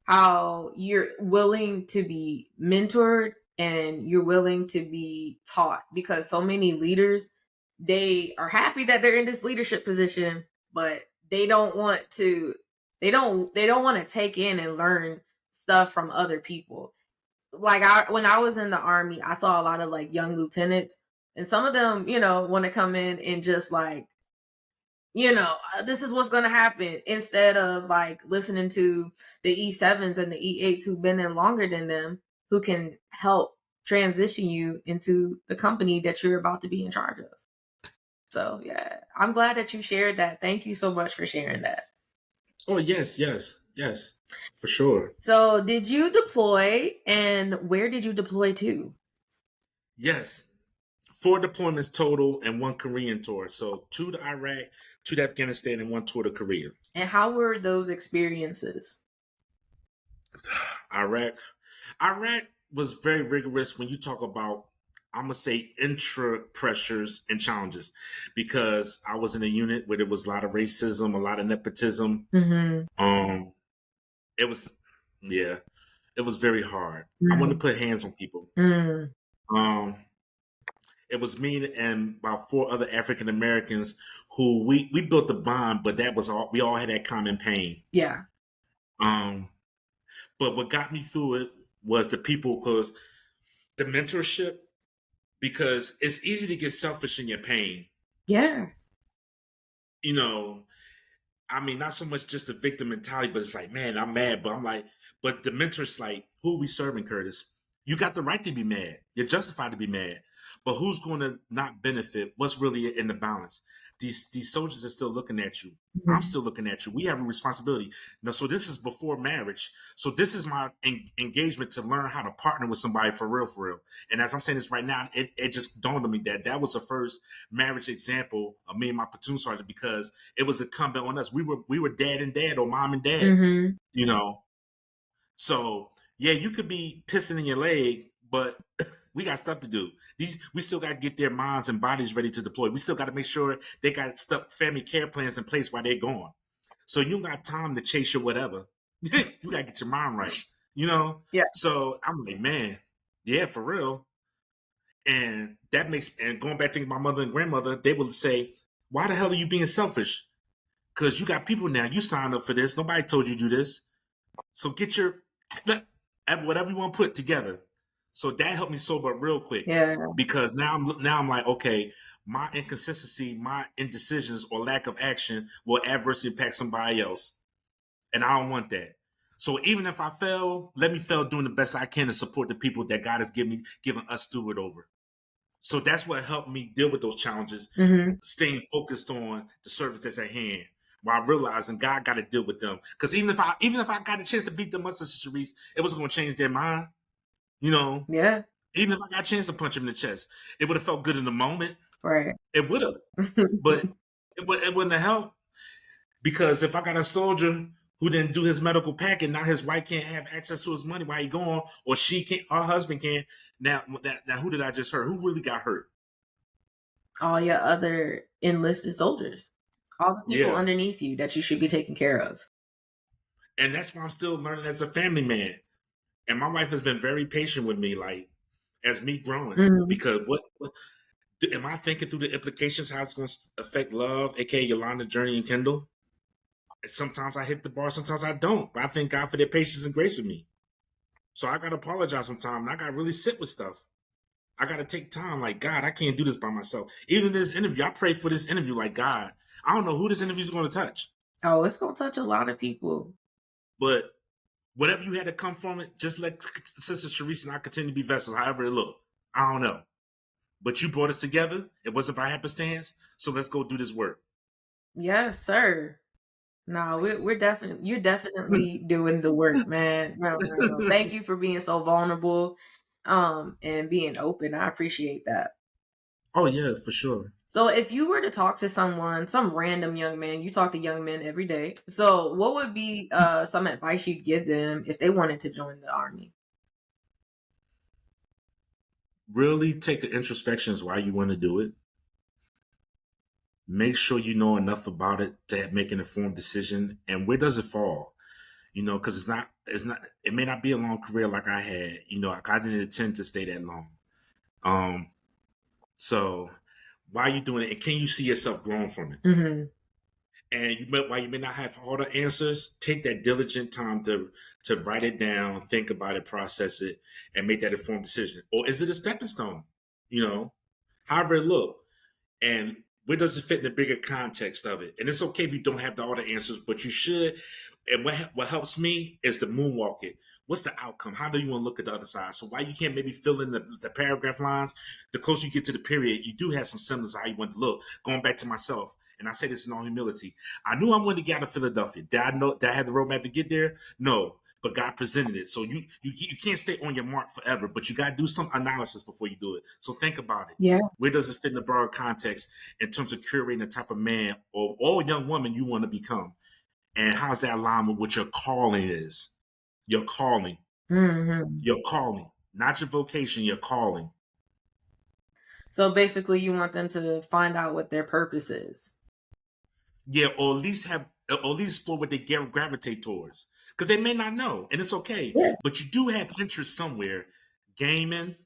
how you're willing to be mentored and you're willing to be taught, because so many leaders, they are happy that they're in this leadership position, but they don't want to they don't want to take in and learn stuff from other people. Like when I was in the army, I saw a lot of like young lieutenants, and some of them, want to come in and just like, this is what's going to happen, instead of like listening to the E7s and the E8s who've been in longer than them, who can help transition you into the company that you're about to be in charge of. So, yeah, I'm glad that you shared that. Thank you so much for sharing that. Oh, yes, for sure. So, did you deploy, and where did you deploy to? Yes. 4 deployments total and 1 Korean tour. So 2 to Iraq, 2 to Afghanistan, and 1 tour to Korea. And how were those experiences? Iraq was very rigorous when you talk about, I'm gonna say, intra pressures and challenges, because I was in a unit where there was a lot of racism, a lot of nepotism. Mm-hmm. It was, yeah, it was very hard. I wanted to Mm. put hands on people. Mm. Um, it was me and about 4 other African Americans who we built a bond, but that was all. We all had that common pain. Yeah. Um, but what got me through it was the people, because the mentorship, because it's easy to get selfish in your pain. Yeah. You know, I mean, not so much just the victim mentality, but it's like, man, I'm mad, but I'm like, but the mentor's like, who are we serving, Curtis? You got the right to be mad. You're justified to be mad. But who's going to not benefit? What's really in the balance? These soldiers are still looking at you. I'm Mhm. still looking at you. We have a responsibility. Now, so this is before marriage. So this is my engagement to learn how to partner with somebody for real, for real. And as I'm saying this right now, it just dawned on me that that was the first marriage example of me and my platoon sergeant, because it was incumbent on us. We were dad and dad, or mom and dad, Mm-hmm. you know. So yeah, you could be pissing in your leg, but we got stuff to do. We still got to get their minds and bodies ready to deploy. We still got to make sure they got stuff, family care plans in place while they're gone. So you don't got time to chase your whatever. You got to get your mind right, you know. Yeah. So I'm like, man, yeah, for real. And that makes, and going back thinking my mother and grandmother, they would say, "Why the hell are you being selfish? Because you got people now. You signed up for this. Nobody told you to do this. So get your whatever you want to put together." So that helped me sober up real quick, Yeah. because now I'm like, okay, my inconsistency, my indecisions or lack of action will adversely impact somebody else, and I don't want that. So even if I fail, let me fail doing the best I can to support the people that God has given us steward over. So that's what helped me deal with those challenges, Mm-hmm. staying focused on the service that's at hand, while realizing God got to deal with them. Because even if I got a chance to beat them up, Sister Sharryse, it wasn't going to change their mind. You know, Yeah. even if I got a chance to punch him in the chest, it would have felt good in the moment. Right. It would have, but it wouldn't have helped, because if I got a soldier who didn't do his medical packet, now his wife can't have access to his money while he gone, or she can't, her husband can. Now who did I just hurt? Who really got hurt? All your other enlisted soldiers, all the people Yeah, underneath you that you should be taking care of. and that's why I'm still learning as a family man. And my wife has been very patient with me, like, as me growing, Mm-hmm. because what am I thinking through the implications, how it's going to affect love, aka Yolanda, Journey, and Kendall? And sometimes I hit the bar, sometimes I don't. But I thank God for their patience and grace with me. So I gotta apologize sometimes. I gotta really sit with stuff. I gotta take time. Like, God, I can't do this by myself. Even in this interview, I pray for this interview. Like, God, I don't know who this interview is going to touch, Oh, it's gonna touch a lot of people. but whatever you had to come from it, just let Sister Sharryse and I continue to be vessels, however it looked. I don't know. But you brought us together. It wasn't by happenstance. So let's go do this work. Yes, sir. No, we're definitely you're definitely doing the work, man. No, no, no. Thank you for being so vulnerable, and being open. I appreciate that. Oh yeah, for sure. So if you were to talk to someone, some random young man, you talk to young men every day. So what would be some advice you'd give them if they wanted to join the army? Really take an introspection as why you want to do it. make sure you know enough about it to make an informed decision. And where does it fall? Because it may not be a long career like I had. Like I didn't intend to stay that long. So why are you doing it? And can you see yourself growing from it? Mm-hmm. And while you may not have all the answers, take that diligent time to write it down, think about it, process it, and make that informed decision. Or is it a stepping stone? However it look. And where does it fit in the bigger context of it? And it's okay if you don't have all the answers, but you should. And what helps me is to moonwalk it. What's the outcome? How do you want to look at the other side? So while you can't maybe fill in the paragraph lines, the closer you get to the period, you do have some semblance of how you want to look. Going back to myself, and I say this in all humility, I knew I wanted to get out of Philadelphia. Did I know that I had the roadmap to get there? No. But God presented it. So you can't stay on your mark forever, but you got to do some analysis before you do it. So think about it. Yeah. Where does it fit in the broader context in terms of curating the type of man or young woman you want to become? And how's that align with what your calling is? Your calling. Mm-hmm. Your calling. Not your vocation, your calling. So basically you want them to find out what their purpose is. Yeah, or at least explore what they gravitate towards. Because they may not know, and it's okay. Yeah. But you do have interest somewhere. Gaming,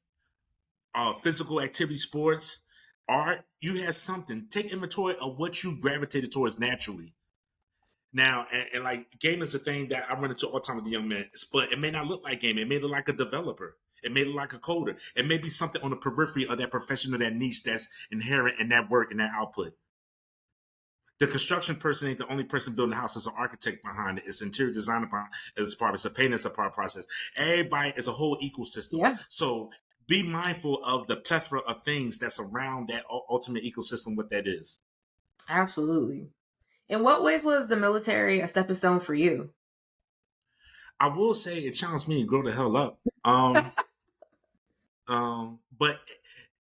physical activity, sports, art. You have something. Take inventory of what you gravitated towards naturally. Now, and like gaming is a thing that I run into all the time with the young men, but it may not look like gaming. It may look like a developer. It may look like a coder. It may be something on the periphery of that profession or that niche that's inherent in that work and that output. The construction person ain't the only person building the house. There's an architect behind it. It's interior designer as part. It's a painter. It's a part process. Everybody is a whole ecosystem. Yeah. So be mindful of the plethora of things that's around that ultimate ecosystem. What that is. Absolutely. In what ways was the military a stepping stone for you? I will say it challenged me to grow the hell up. But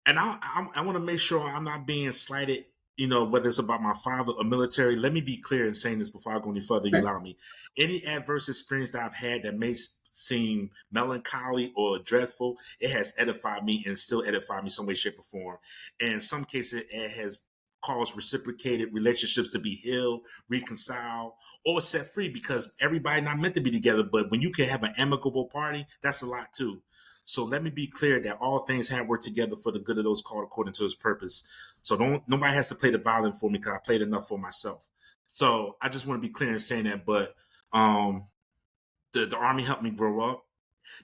and I want to make sure I'm not being slighted. Whether it's about my father or military. Let me be clear in saying this before I go any further. You allow me. Any adverse experience that I've had that may seem melancholy or dreadful, it has edified me and still edified me some way, shape, or form. And in some cases, it has caused reciprocated relationships to be healed, reconciled, or set free because everybody not meant to be together. But when you can have an amicable party, that's a lot too. So let me be clear that all things have worked together for the good of those called according to his purpose. So nobody has to play the violin for me because I played enough for myself. So I just want to be clear in saying that. But the Army helped me grow up.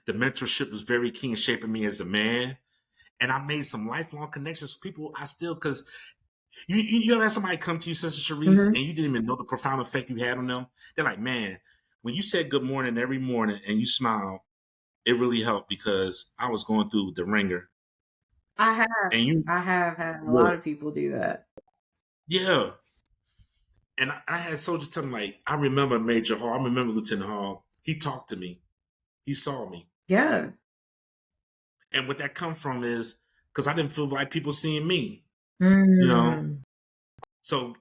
The mentorship was very key in shaping me as a man. And I made some lifelong connections with people I still, because you ever had somebody come to you, Sister Sharryse, and you didn't even know the profound effect you had on them? They're like, man, when you said good morning every morning and you smiled, it really helped because I was going through the ringer. I have. And I have had a lot of people do that. Yeah. And I had soldiers tell me, like, I remember Major Hall. I remember Lieutenant Hall. He talked to me. He saw me. Yeah. And what that come from is because I didn't feel like people seeing me. Mm. So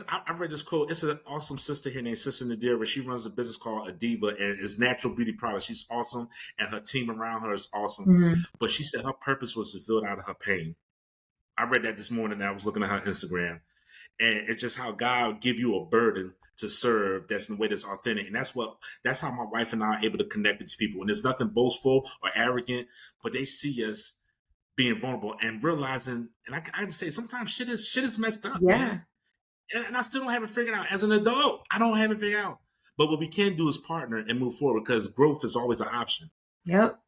I read this quote. It's an awesome sister here named Sister Nadira. She runs a business called Adiva and is natural beauty products. She's awesome, and her team around her is awesome. Mm-hmm. But she said her purpose was fulfilled out of her pain. I read that this morning. And I was looking at her Instagram, and it's just how God give you a burden to serve. That's in the way that's authentic, and that's how my wife and I are able to connect with people. And there's nothing boastful or arrogant, but they see us being vulnerable and realizing. And I just say sometimes shit is messed up, man. And I still don't have it figured out. As an adult, I don't have it figured out. But what we can do is partner and move forward because growth is always an option. Yep.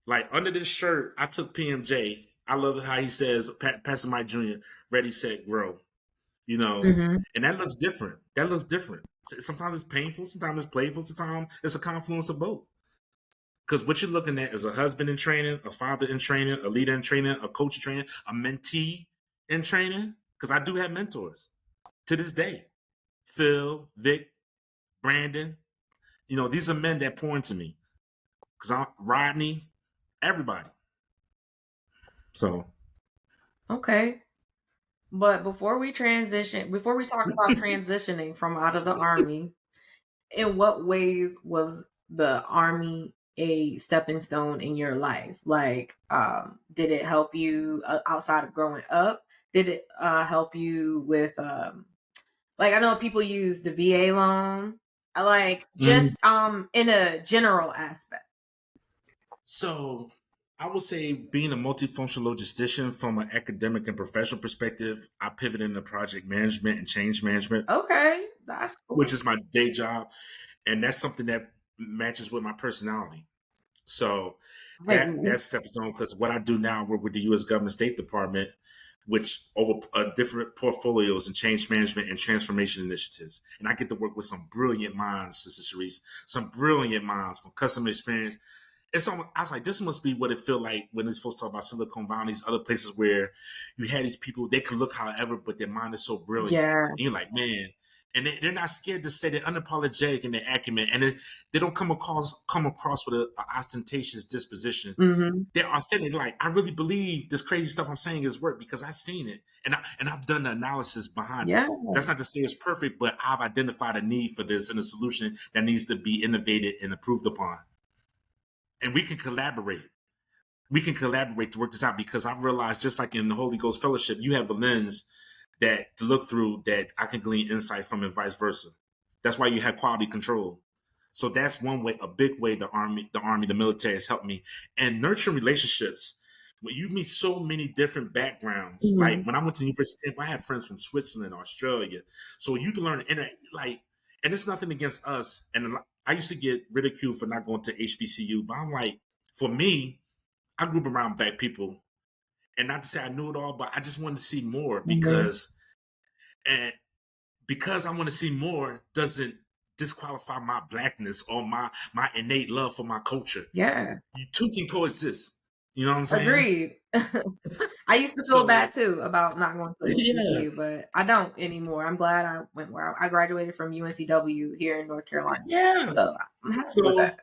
Like under this shirt, I took PMJ. I love how he says, Pastor Mike Jr., ready, set, grow. And that looks different. Sometimes it's painful, sometimes it's playful, sometimes it's a confluence of both. Because what you're looking at is a husband in training, a father in training, a leader in training, a coach in training, a mentee in training. Because I do have mentors to this day. Phil, Vic, Brandon. These are men that pour into me. Because I'm Rodney, everybody. So. Okay. But before we talk about transitioning from out of the Army, in what ways was the Army a stepping stone in your life? Like, did it help you outside of growing up? Did it help you with, like, I know people use the VA loan. I like just in a general aspect. So I would say being a multifunctional logistician from an academic and professional perspective, I pivot into project management and change management, Okay, that's which cool. is my day job. And that's something that matches with my personality. So Wait, that's stepping stone because what I do now, we're with the U.S. government State Department, which over different portfolios and change management and transformation initiatives. And I get to work with some brilliant minds, Sister Sharryse, some brilliant minds from customer experience. It's almost, I was like, this must be what it felt like when these folks talk about Silicon Valley, these other places where you had these people, they could look however, but their mind is so brilliant. yeah, And you're like, man, and they're not scared to say they're unapologetic in their acumen, and they don't come across with a ostentatious disposition. hmm, They're authentic. Like, I really believe this crazy stuff I'm saying is work because I've seen it, and I've done the analysis behind it. yeah, That's not to say it's perfect, but I've identified a need for this and a solution that needs to be innovated and improved upon. And we can collaborate. We can collaborate to work this out because I've realized, just like in the Holy Ghost Fellowship, you have a lens that to look through that I can glean insight from and vice versa. That's why you have quality control. So that's one way, a big way the military has helped me. And nurturing relationships. When you meet so many different backgrounds, like hmm, when I went to university, I had friends from Switzerland, Australia. So you can learn like, and it's nothing against us. And I used to get ridiculed for not going to HBCU, but I'm like, for me, I grew up around black people, and not to say I knew it all, but I just wanted to see more hmm, and because I want to see more doesn't disqualify my blackness or my innate love for my culture. yeah. You two can coexist. You know what I'm saying? Agreed. I used to feel So bad too about not going to yeah, HBCU, but I don't anymore. I'm glad I went where I graduated from UNCW here in North Carolina. yeah. So I'm happy with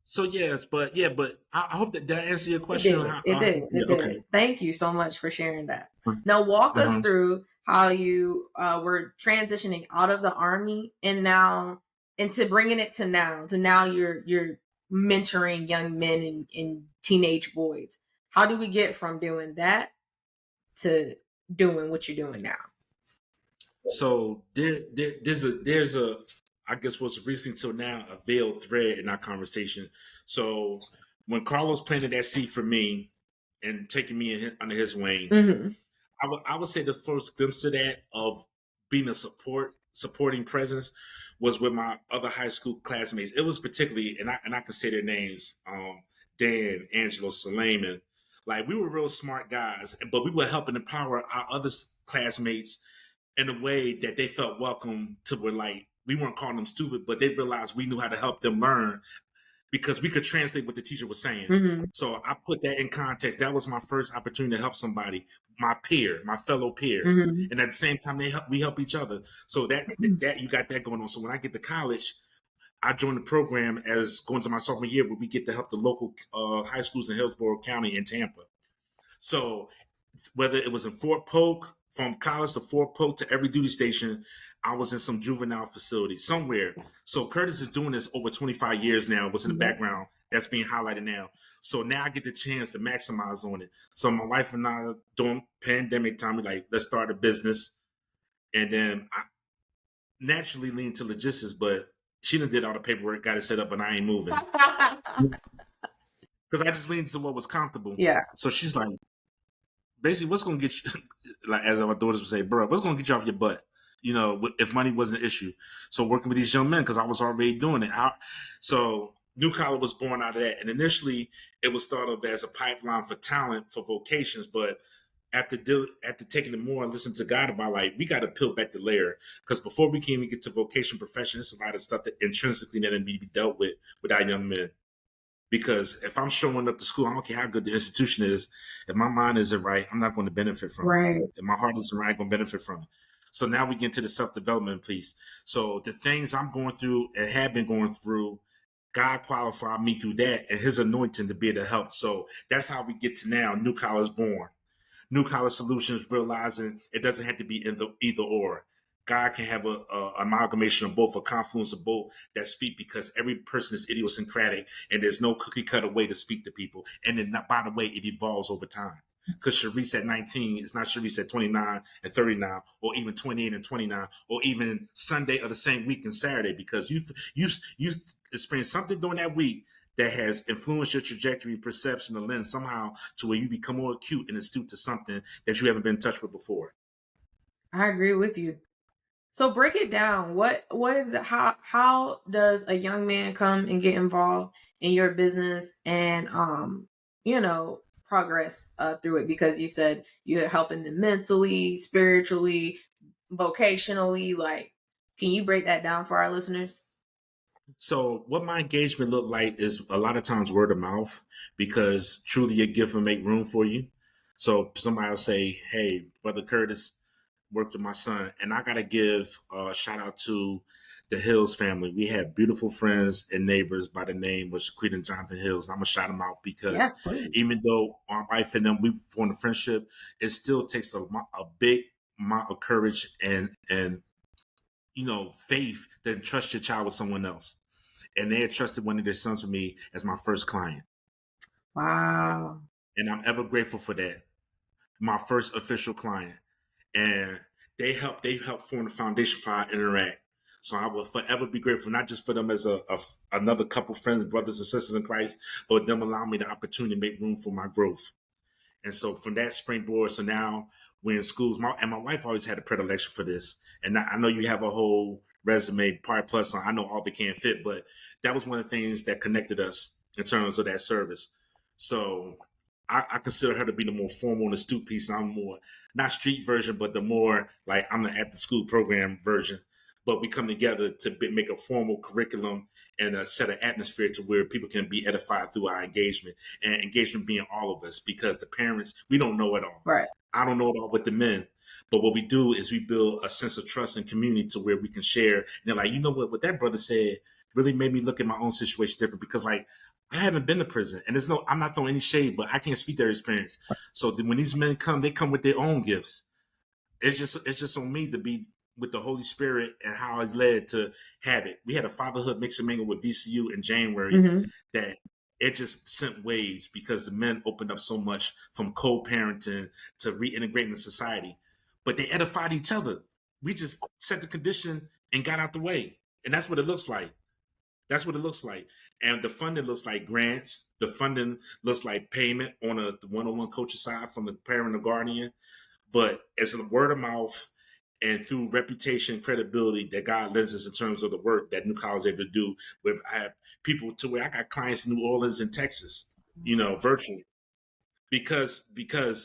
So that. yes, but yeah, but I hope that did I answer your It question? did. It did. Yeah, It okay. did. Thank you so much for sharing that. Now, walk us Uh-huh. through how you were transitioning out of the army and now into bringing it to now you're mentoring young men and teenage boys. How do we get from doing that to doing what you're doing now? So there's a I guess what's recently till now a veiled thread in our conversation. So when Carlos planted that seed for me and taking me under his wing, Hmm. I would say the first glimpse of that of being a supporting presence was with my other high school classmates. It was particularly, and I can say their names, Dan, Angelo, Suleiman. Like, we were real smart guys, but we were helping empower our other classmates in a way that they felt welcome to. Were like, we weren't calling them stupid, but they realized we knew how to help them learn because we could translate what the teacher was saying. Hmm. So I put that in context. That was my first opportunity to help somebody, my peer, my fellow peer, Hmm. and at the same time, we help each other. So that you got that going on. So when I get to college, I joined the program as going to my sophomore year, where we get to help the local high schools in Hillsborough County and Tampa. So whether it was in Fort Polk, from college to Fort Polk to every duty station, I was in some juvenile facility somewhere. So Curtis is doing this over 25 years now. What's in the Yeah. background that's being highlighted now. So now I get the chance to maximize on it. So my wife and I during pandemic time, we like, let's start a business. And then I naturally lean to logistics, but she done did all the paperwork, got it set up, and I ain't moving. Because I just leaned to what was comfortable. Yeah. So she's like, basically, what's going to get you, like as my daughters would say, bro, what's going to get you off your butt? You know, if money was an issue. So working with these young men, because I was already doing it. So New Collar was born out of that. And initially, it was thought of as a pipeline for talent, for vocations. But after taking it more and listening to God about, like, we got to peel back the layer. Because before we can even get to vocation profession, it's a lot of stuff that intrinsically that need to be dealt with our young men. Because if I'm showing up to school, I don't care how good the institution is. If my mind isn't right, I'm not going to benefit from it. Right. If my heart isn't right, I'm going to benefit from it. So now we get into the self development piece. So the things I'm going through and have been going through, God qualified me through that and His anointing to be able to help. So that's how we get to now. New College born. New College Solutions realizing it doesn't have to be in the either or. God can have a amalgamation of both, a confluence of both that speak, because every person is idiosyncratic and there's no cookie cutter way to speak to people. And then, by the way, it evolves over time. Because Sharryse at 19 is not Sharryse at 29 and 39, or even 28 and 29, or even Sunday of the same week and Saturday, because you've experienced something during that week that has influenced your trajectory, perception, or lens somehow to where you become more acute and astute to something that you haven't been in touch with before. I agree with you. So break it down. What is it? How does a young man come and get involved in your business and progress through it? Because you said you're helping them mentally, spiritually, vocationally. Like, can you break that down for our listeners? So what my engagement looked like is a lot of times word of mouth, because truly your gift will make room for you. So somebody will say, "Hey, Brother Curtis worked with my son," and I gotta give a shout out to the Hills family. We have beautiful friends and neighbors by the name of Shaquita and Jonathan Hills. I'm gonna shout them out because Yes, please. even though my wife and them we formed a friendship, it still takes a big amount of courage and faith to entrust your child with someone else. And they had trusted one of their sons with me as my first client. Wow. And I'm ever grateful for that. My first official client. And they helped form the foundation for our interact. So I will forever be grateful, not just for them as another couple friends, brothers and sisters in Christ, but them allowing me the opportunity to make room for my growth. And so from that springboard, so now we're in schools. My wife always had a predilection for this. And I know you have a whole resume part plus. I know all of it can't fit, but that was one of the things that connected us in terms of that service. So I consider her to be the more formal and astute piece. And I'm more, not street version, but the more like I'm the at the school program version. But we come together to make a formal curriculum and set an atmosphere to where people can be edified through our engagement, and engagement being all of us, because the parents, we don't know it all. Right. I don't know it all with the men, but what we do is we build a sense of trust and community to where we can share. And they're like, you know what that brother said really made me look at my own situation different, because like I haven't been to prison, and I'm not throwing any shade, but I can't speak their experience. So when these men come, they come with their own gifts. It's just on me to be with the Holy Spirit and how it's led to have it. We had a fatherhood mix and mingle with VCU in January Hmm. that it just sent waves, because the men opened up so much, from co-parenting to reintegrating the society. But they edified each other. We just set the condition and got out the way. And that's what it looks like. That's what it looks like. And the funding looks like grants. The funding looks like payment on the one-on-one coaching side from the parent or guardian. But it's a word of mouth and through reputation, credibility that God lends us in terms of the work that New College is able to do. Where I have people to where I got clients in New Orleans and Texas, virtually, because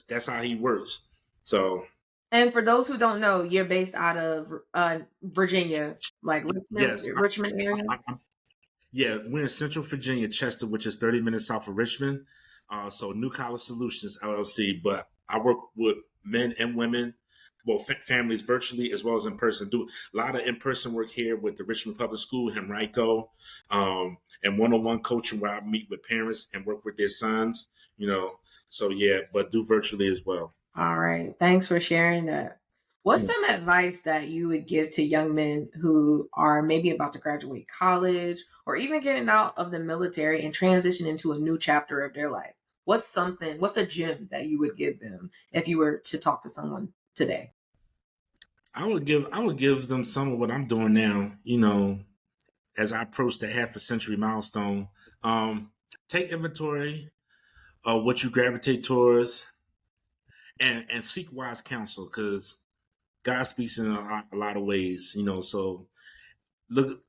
that's how he works. So And for those who don't know, you're based out of Virginia, like yes, Richmond area. yeah, we're in Central Virginia, Chester, which is 30 minutes south of Richmond. So New College Solutions LLC, but I work with men and women, well, families virtually as well as in person. Do a lot of in-person work here with the Richmond Public School, Henrico, and one-on-one coaching where I meet with parents and work with their sons. So yeah, but do virtually as well. All right. Thanks for sharing that. What's some advice that you would give to young men who are maybe about to graduate college or even getting out of the military and transition into a new chapter of their life? What's a gem that you would give them if you were to talk to someone today? I would give them some of what I'm doing now. As I approach the half a century milestone, take inventory of what you gravitate towards, and seek wise counsel, because God speaks in a lot of ways. So look,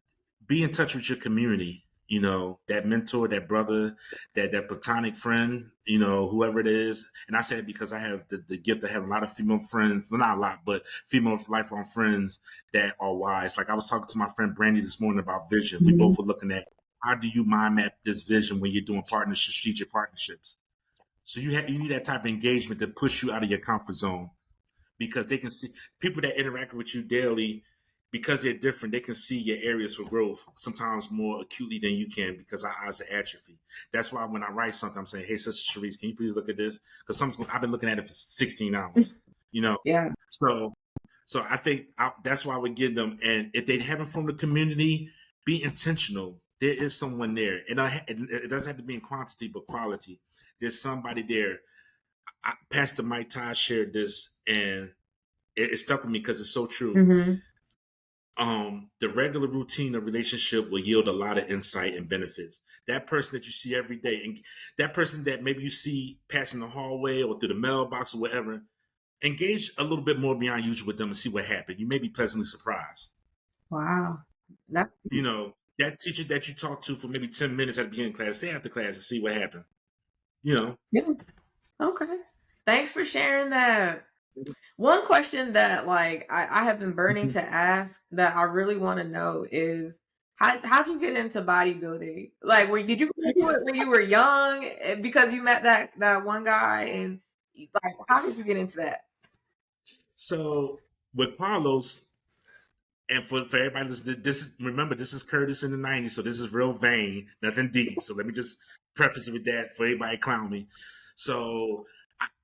be in touch with your community. That mentor, that brother, that platonic friend. Whoever it is. And I say it because I have the gift of having a lot of female friends. Well, not a lot, but female lifelong friends that are wise. Like I was talking to my friend Brandy this morning about vision. We Mhm. both were looking at how do you mind map this vision when you're doing partnerships, strategic partnerships. So you need that type of engagement to push you out of your comfort zone, because they can see people that interact with you daily, because they're different. They can see your areas for growth sometimes more acutely than you can, because our eyes are atrophy. That's why when I write something, I'm saying, "Hey, Sister Sharryse, can you please look at this?" Because I've been looking at it for 16 hours. You know, Yeah. so So I think that's why we give them. And if they haven't formed a community, be intentional. There is someone there, and it doesn't have to be in quantity but quality. There's somebody there. Pastor Mike Todd shared this, and it stuck with me because it's so true. Mm-hmm. The regular routine of relationship will yield a lot of insight and benefits. That person that you see every day, and that person that maybe you see passing the hallway or through the mailbox or whatever, engage a little bit more beyond usual with them and see what happened. You may be pleasantly surprised. Wow. That, That teacher that you talked to for maybe 10 minutes at the beginning of class, stay after class and see what happened. You know. yeah. Okay. Thanks for sharing that. One question that like I have been burning to ask that I really want to know is how'd you get into bodybuilding? Like, did you do it when you were young because you met that one guy and like how did you get into that? So with Carlos, and for everybody listening, remember this is Curtis in the '90s, so this is real vain, nothing deep. So let me just preface it with that for everybody clown me. So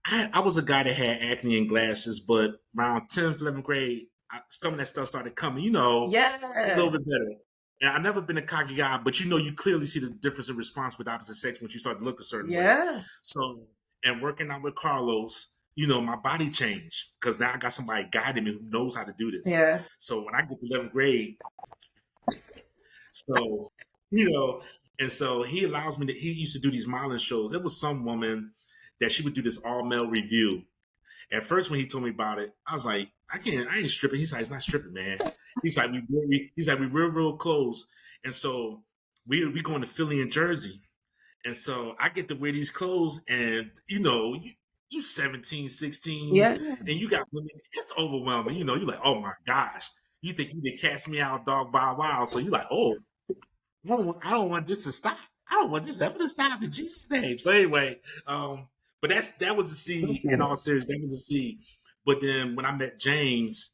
I was a guy that had acne and glasses, but around 10th, 11th grade, some of that stuff started coming, a little Yeah. bit better. And I've never been a cocky guy, but you clearly see the difference in response with opposite sex when you start to look a certain way. Yeah. So, and working out with Carlos, my body changed because now I got somebody guiding me who knows how to do this. Yeah. So when I get to 11th grade, so, you know, and so he allows me he used to do these modeling shows. It was some woman that she would do this all male review. At first, when he told me about it, I was like, I ain't stripping. He's like, it's not stripping, man. He's like, we real close. And so we going to Philly and Jersey. And so I get to wear these clothes and, you 17, 16, Yeah. and you got women, it's overwhelming. You're like, oh my gosh. You think you did cast me out, dog, by wow. So you're like, oh, I don't want this to stop. I don't want this ever to stop in Jesus' name. So anyway, but that was the seed. In all seriousness, that was the seed. But then when I met James,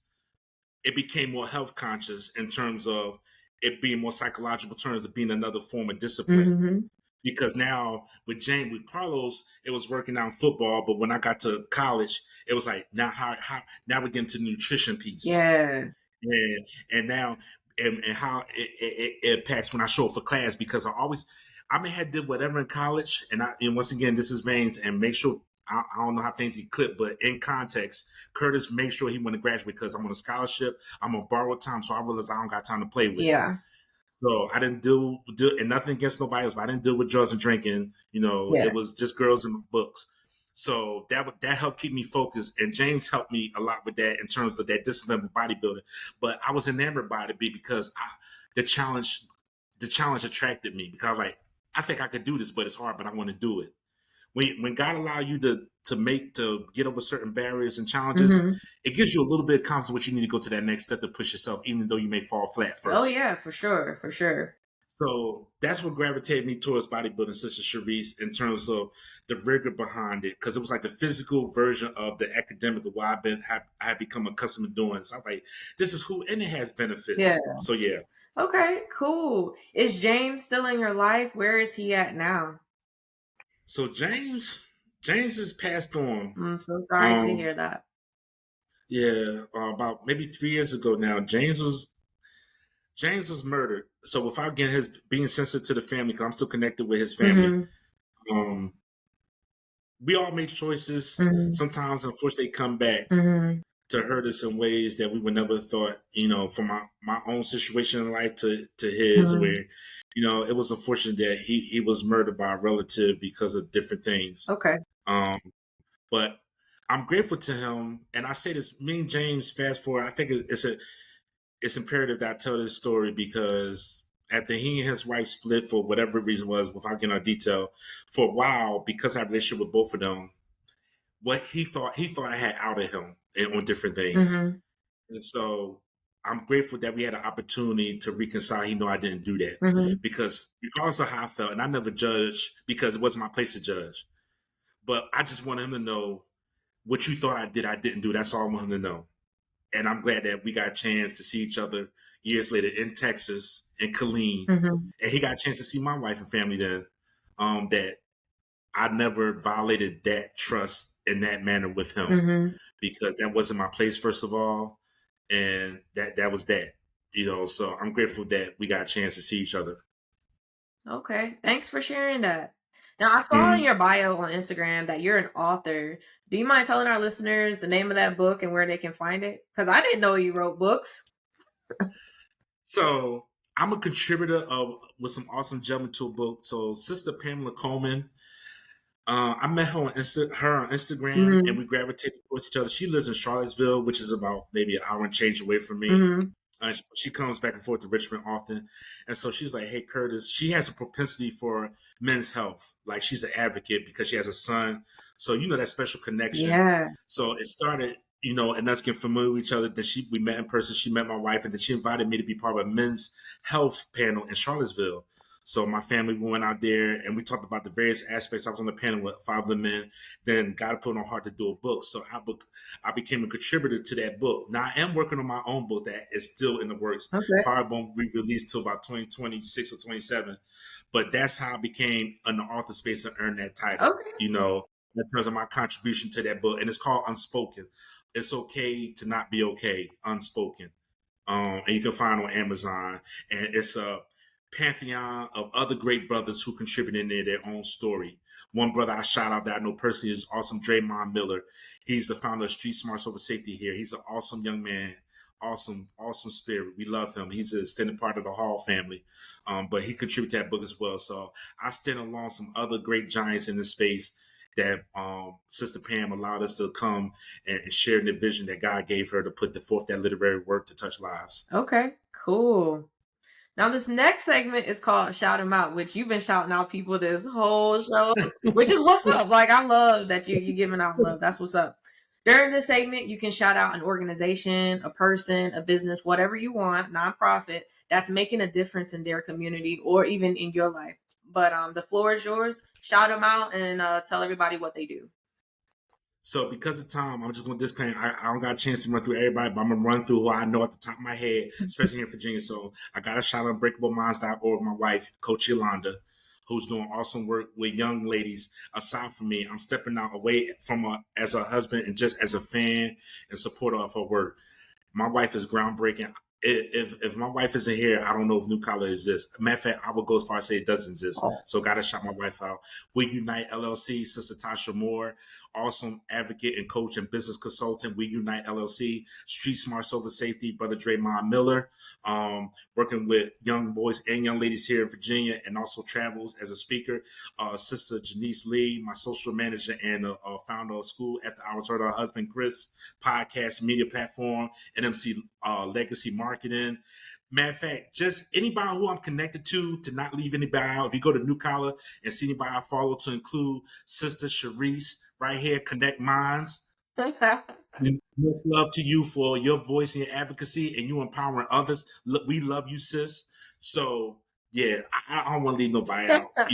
it became more health conscious in terms of it being more psychological terms of being another form of discipline. Mm-hmm. Because now with Carlos, it was working out football. But when I got to college, it was like now we're getting to the nutrition piece. Yeah. And now and how it impacts when I show up for class because I may have did whatever in college and once again this is veins and make sure I don't know how things get clipped, but in context, Curtis made sure he went to graduate because I'm on a scholarship. I'm on borrowed time, so I realized I don't got time to play with. Yeah. So I didn't do and nothing against nobody else, but I didn't deal with drugs and drinking. Yeah. It was just girls and books. So that helped keep me focused, and James helped me a lot with that in terms of that discipline of bodybuilding. But I was enamored by it because the challenge attracted me because I think I could do this, but it's hard, but I want to do it. When God allow you to get over certain barriers and challenges, Mm-hmm. it gives you a little bit of confidence what you need to go to that next step to push yourself, even though you may fall flat Oh first. yeah, for sure. For sure. So that's what gravitated me towards bodybuilding, Sister Sharryse, in terms of the rigor behind it, because it was like the physical version of the academic of what I had become accustomed to doing. So I was like, this is who, and it has Yeah. benefits. So yeah. Okay, cool. Is James still in your life? Where is he at now? So James is passed on. I'm so sorry to Um, hear that. yeah, about maybe 3 years ago now. James was murdered. So without getting his being sensitive to the family, because I'm still connected with his family. Mm-hmm. Um, we all make choices. Mm-hmm. Sometimes, unfortunately, they come back Mm-hmm. to hurt us in ways that we would never thought. From my own situation in life to his, Mm-hmm. where it was unfortunate that he was murdered by a relative because of different things. Okay. Um, but I'm grateful to him, and I say this. Me and James, fast forward. I think it's imperative that I tell this story because after he and his wife split for whatever reason was, without getting into detail, for a while because I had a relationship with both of them, what he thought I had out of him on different things, Mm-hmm. and so I'm grateful that we had an opportunity to reconcile. He know I didn't do that Mm-hmm. because regardless of how I felt, and I never judged because it wasn't my place to judge, but I just wanted him to know what you thought I did, I didn't do. That's all I want him to know. And I'm glad that we got a chance to see each other years later in Texas, in Killeen, Mm-hmm. and he got a chance to see my wife and family then. That I never violated that trust in that manner with him Mm-hmm. because that wasn't my place, first of all. and that was that. So I'm grateful that we got a chance to see each other. Okay. Thanks for sharing that. Now, I saw in Mm. your bio on Instagram that you're an author. Do you mind telling our listeners the name of that book and where they can find it? Because I didn't know you wrote books. So I'm a contributor of with some awesome gentlemen to a book. So Sister Pamela Coleman, I met her on Instagram, and Mm-hmm. we gravitated towards each other. She lives in Charlottesville, which is about maybe an hour and change away from me. Mm-hmm. She comes back and forth to Richmond often, and so she's like, "Hey, Curtis." She has a propensity for men's health. Like she's an advocate because she has a son, so that special connection. Yeah. So it started, and us getting familiar with each other. Then we met in person. She met my wife, and then she invited me to be part of a men's health panel in Charlottesville. So my family, we went out there and we talked about the various aspects. I was on the panel with 5 of the men. Then God put on my heart to do a book. So I became a contributor to that book. Now I am working on my own book that is still in the works. Okay. Probably won't be released till about 2026 or 27. But that's how I became an author space and earned that title. Okay. In terms of my contribution to that book. And it's called Unspoken. It's okay to not be okay. Unspoken. And you can find it on Amazon. And it's a pantheon of other great brothers who contributed in their own story. One brother I shout out that I know personally is awesome, Draymond Miller. He's the founder of Street Smarts Over Safety here. He's an awesome young man, awesome spirit. We love him. He's an extended part of the Hall family, but he contributed to that book as well. So I stand along some other great giants in this space that Sister Pam allowed us to come and share the vision that God gave her to put forth that literary work to touch lives. Okay. Cool. Now, this next segment is called Shout 'em Out, which you've been shouting out people this whole show, which is what's up. Like, I love that you're giving out love. That's what's up. During this segment, you can shout out an organization, a person, a business, whatever you want, nonprofit, that's making a difference in their community or even in your life. But the floor is yours. Shout them out and tell everybody what they do. So because of time, I'm just going to disclaim. I don't got a chance to run through everybody, but I'm going to run through who I know at the top of my head, especially here in Virginia. So I got a shout out unbreakableminds.org, my wife, Coach Yolanda, who's doing awesome work with young ladies. Aside from me, I'm stepping out away from her as a husband and just as a fan and supporter of her work. My wife is groundbreaking. If my wife isn't here, I don't know if New Collar exists. Matter of fact, I would go as far as say it doesn't exist. Oh. So gotta shout my wife out. We Unite LLC, Sister Tasha Moore, awesome advocate and coach and business consultant. We Unite LLC, Street Smart Over Safety, Brother Draymond Miller, working with young boys and young ladies here in Virginia, and also travels as a speaker. Sister Janice Lee, my social manager and founder of School After Hours, her husband Chris, podcast media platform, NMC Legacy Marketing. Matter of fact, just anybody who I'm connected to not leave anybody out. If you go to New Collar and see anybody I follow, to include Sister Sharryse right here, Connect Minds. Much love to you for your voice and your advocacy and you empowering others. Look, we love you, sis. So yeah, I don't want to leave nobody out.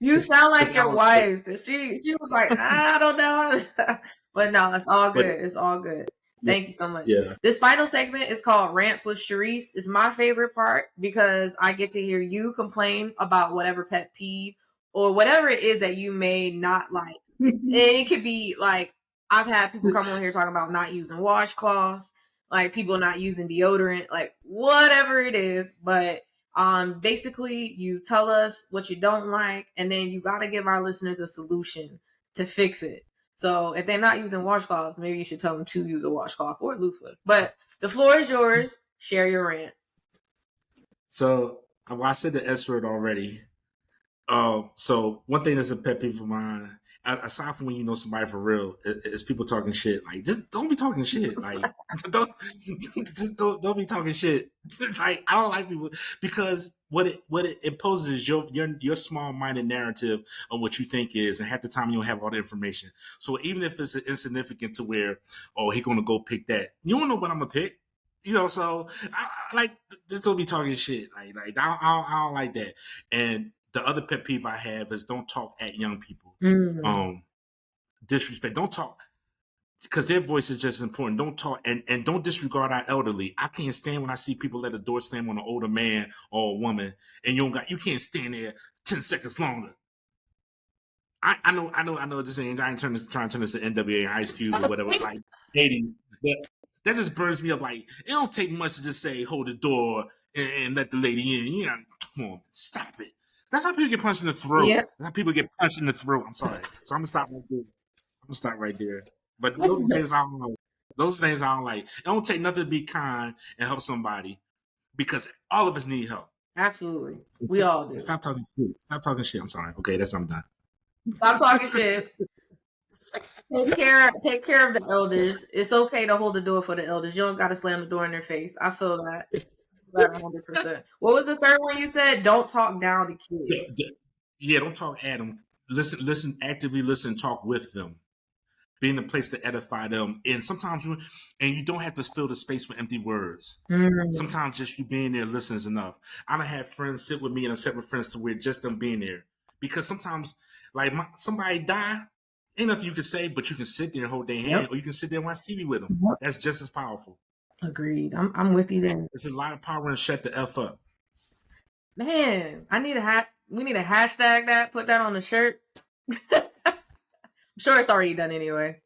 You sound like your Our, wife. She was like, I don't know. But no, it's all but good. It's all good. Thank you so much. yeah. This final segment is called Rants with Sharryse. It's my favorite part because I get to hear you complain about whatever pet peeve or whatever it is that you may not like. And it could be like, I've had people come on here talking about not using washcloths, like people not using deodorant, like whatever it is. But basically you tell us what you don't like and then you got to give our listeners a solution to fix it. So if they're not using washcloths, maybe you should tell them to use a washcloth or a loofah. But the floor is yours. Share your rant. So I said the S word already. So one thing that's a pet peeve of mine, aside from when you know somebody for real, is people talking shit. Like, just don't be talking shit. Like, don't don't be talking shit. Like, I don't like people because what it imposes is your small minded narrative on what you think is, and half the time you don't have all the information. So even if it's insignificant to where, oh, he gonna go pick that, you don't know what I'm gonna pick. So I like, just don't be talking shit. Like I don't like that. And the other pet peeve I have is don't talk at young people. Disrespect. Don't talk because their voice is just important. Don't talk and don't disregard our elderly. I can't stand when I see people let a door slam on an older man or a woman, and you can't stand there 10 seconds longer. I know. This ain't. I ain't trying to turn this to NWA and Ice Cube or whatever. Like 80s, but that just burns me up. Like, it don't take much to just say, hold the door and let the lady in. You know, come on, stop it. That's how people get punched in the throat. Yep. That's how people get punched in the throat. I'm sorry. So I'm gonna stop right there. I'm gonna stop right there. But those are things I don't like. Those are things I don't like. It don't take nothing to be kind and help somebody, because all of us need help. Absolutely. We all do. Stop talking shit. Stop talking shit. I'm sorry. Okay, I'm done. Stop talking shit. Take care of the elders. It's okay to hold the door for the elders. You don't got to slam the door in their face. I feel that. 100%. What was the third one you said? Don't talk down to kids. Yeah, don't talk at them. Listen, actively listen, talk with them. Be in a place to edify them. And sometimes you don't have to fill the space with empty words. Sometimes just you being there listening is enough. I done had friends sit with me and I sit with friends to where just them being there. Because sometimes, like, somebody die, ain't nothing you can say, but you can sit there and hold their hand, or you can sit there and watch TV with them. That's just as powerful. Agreed. I'm with you there. There's a lot of power in shut the F up. Man, we need a hashtag that, put that on the shirt. I'm sure it's already done anyway.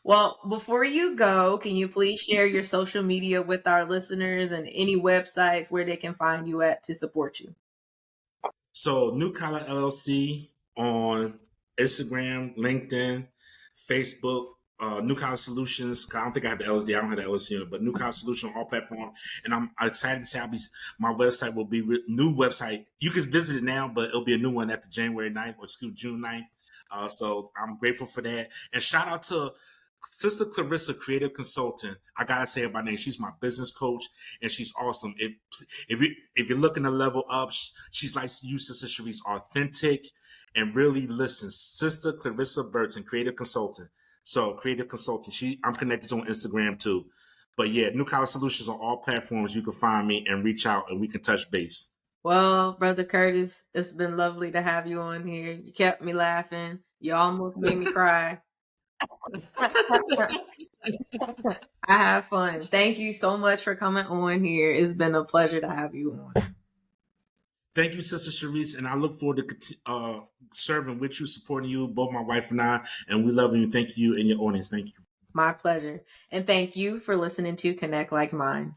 Well, before you go, can you please share your social media with our listeners and any websites where they can find you at to support you? So, New Collar LLC on Instagram, LinkedIn, Facebook, New Collar Solutions. I don't think I have the LLC. I don't have the LLC on it, but New Collar Solution on all platforms. And I'm excited to say my website will be new website. You can visit it now, but it'll be a new one after January 9th or June 9th. So I'm grateful for that. And shout out to Sister Clarissa, creative consultant. I gotta say her by name. She's my business coach, and she's awesome. If you're looking to level up, she's like you, Sister Sharryse, authentic and really listen. Sister Clarissa Burton, creative consultant. So creative consultant. I'm connected on Instagram too. But yeah, New Collar Solutions on all platforms. You can find me and reach out, and we can touch base. Well, Brother Curtis, it's been lovely to have you on here. You kept me laughing. You almost made me cry. I have fun. Thank you so much for coming on here. It's been a pleasure to have you on. Thank you, Sister Sharryse, and I look forward to serving with you, supporting you, both my wife and I, and we love you. Thank you and your audience. Thank you. My pleasure. And thank you for listening to Connect Like Minds.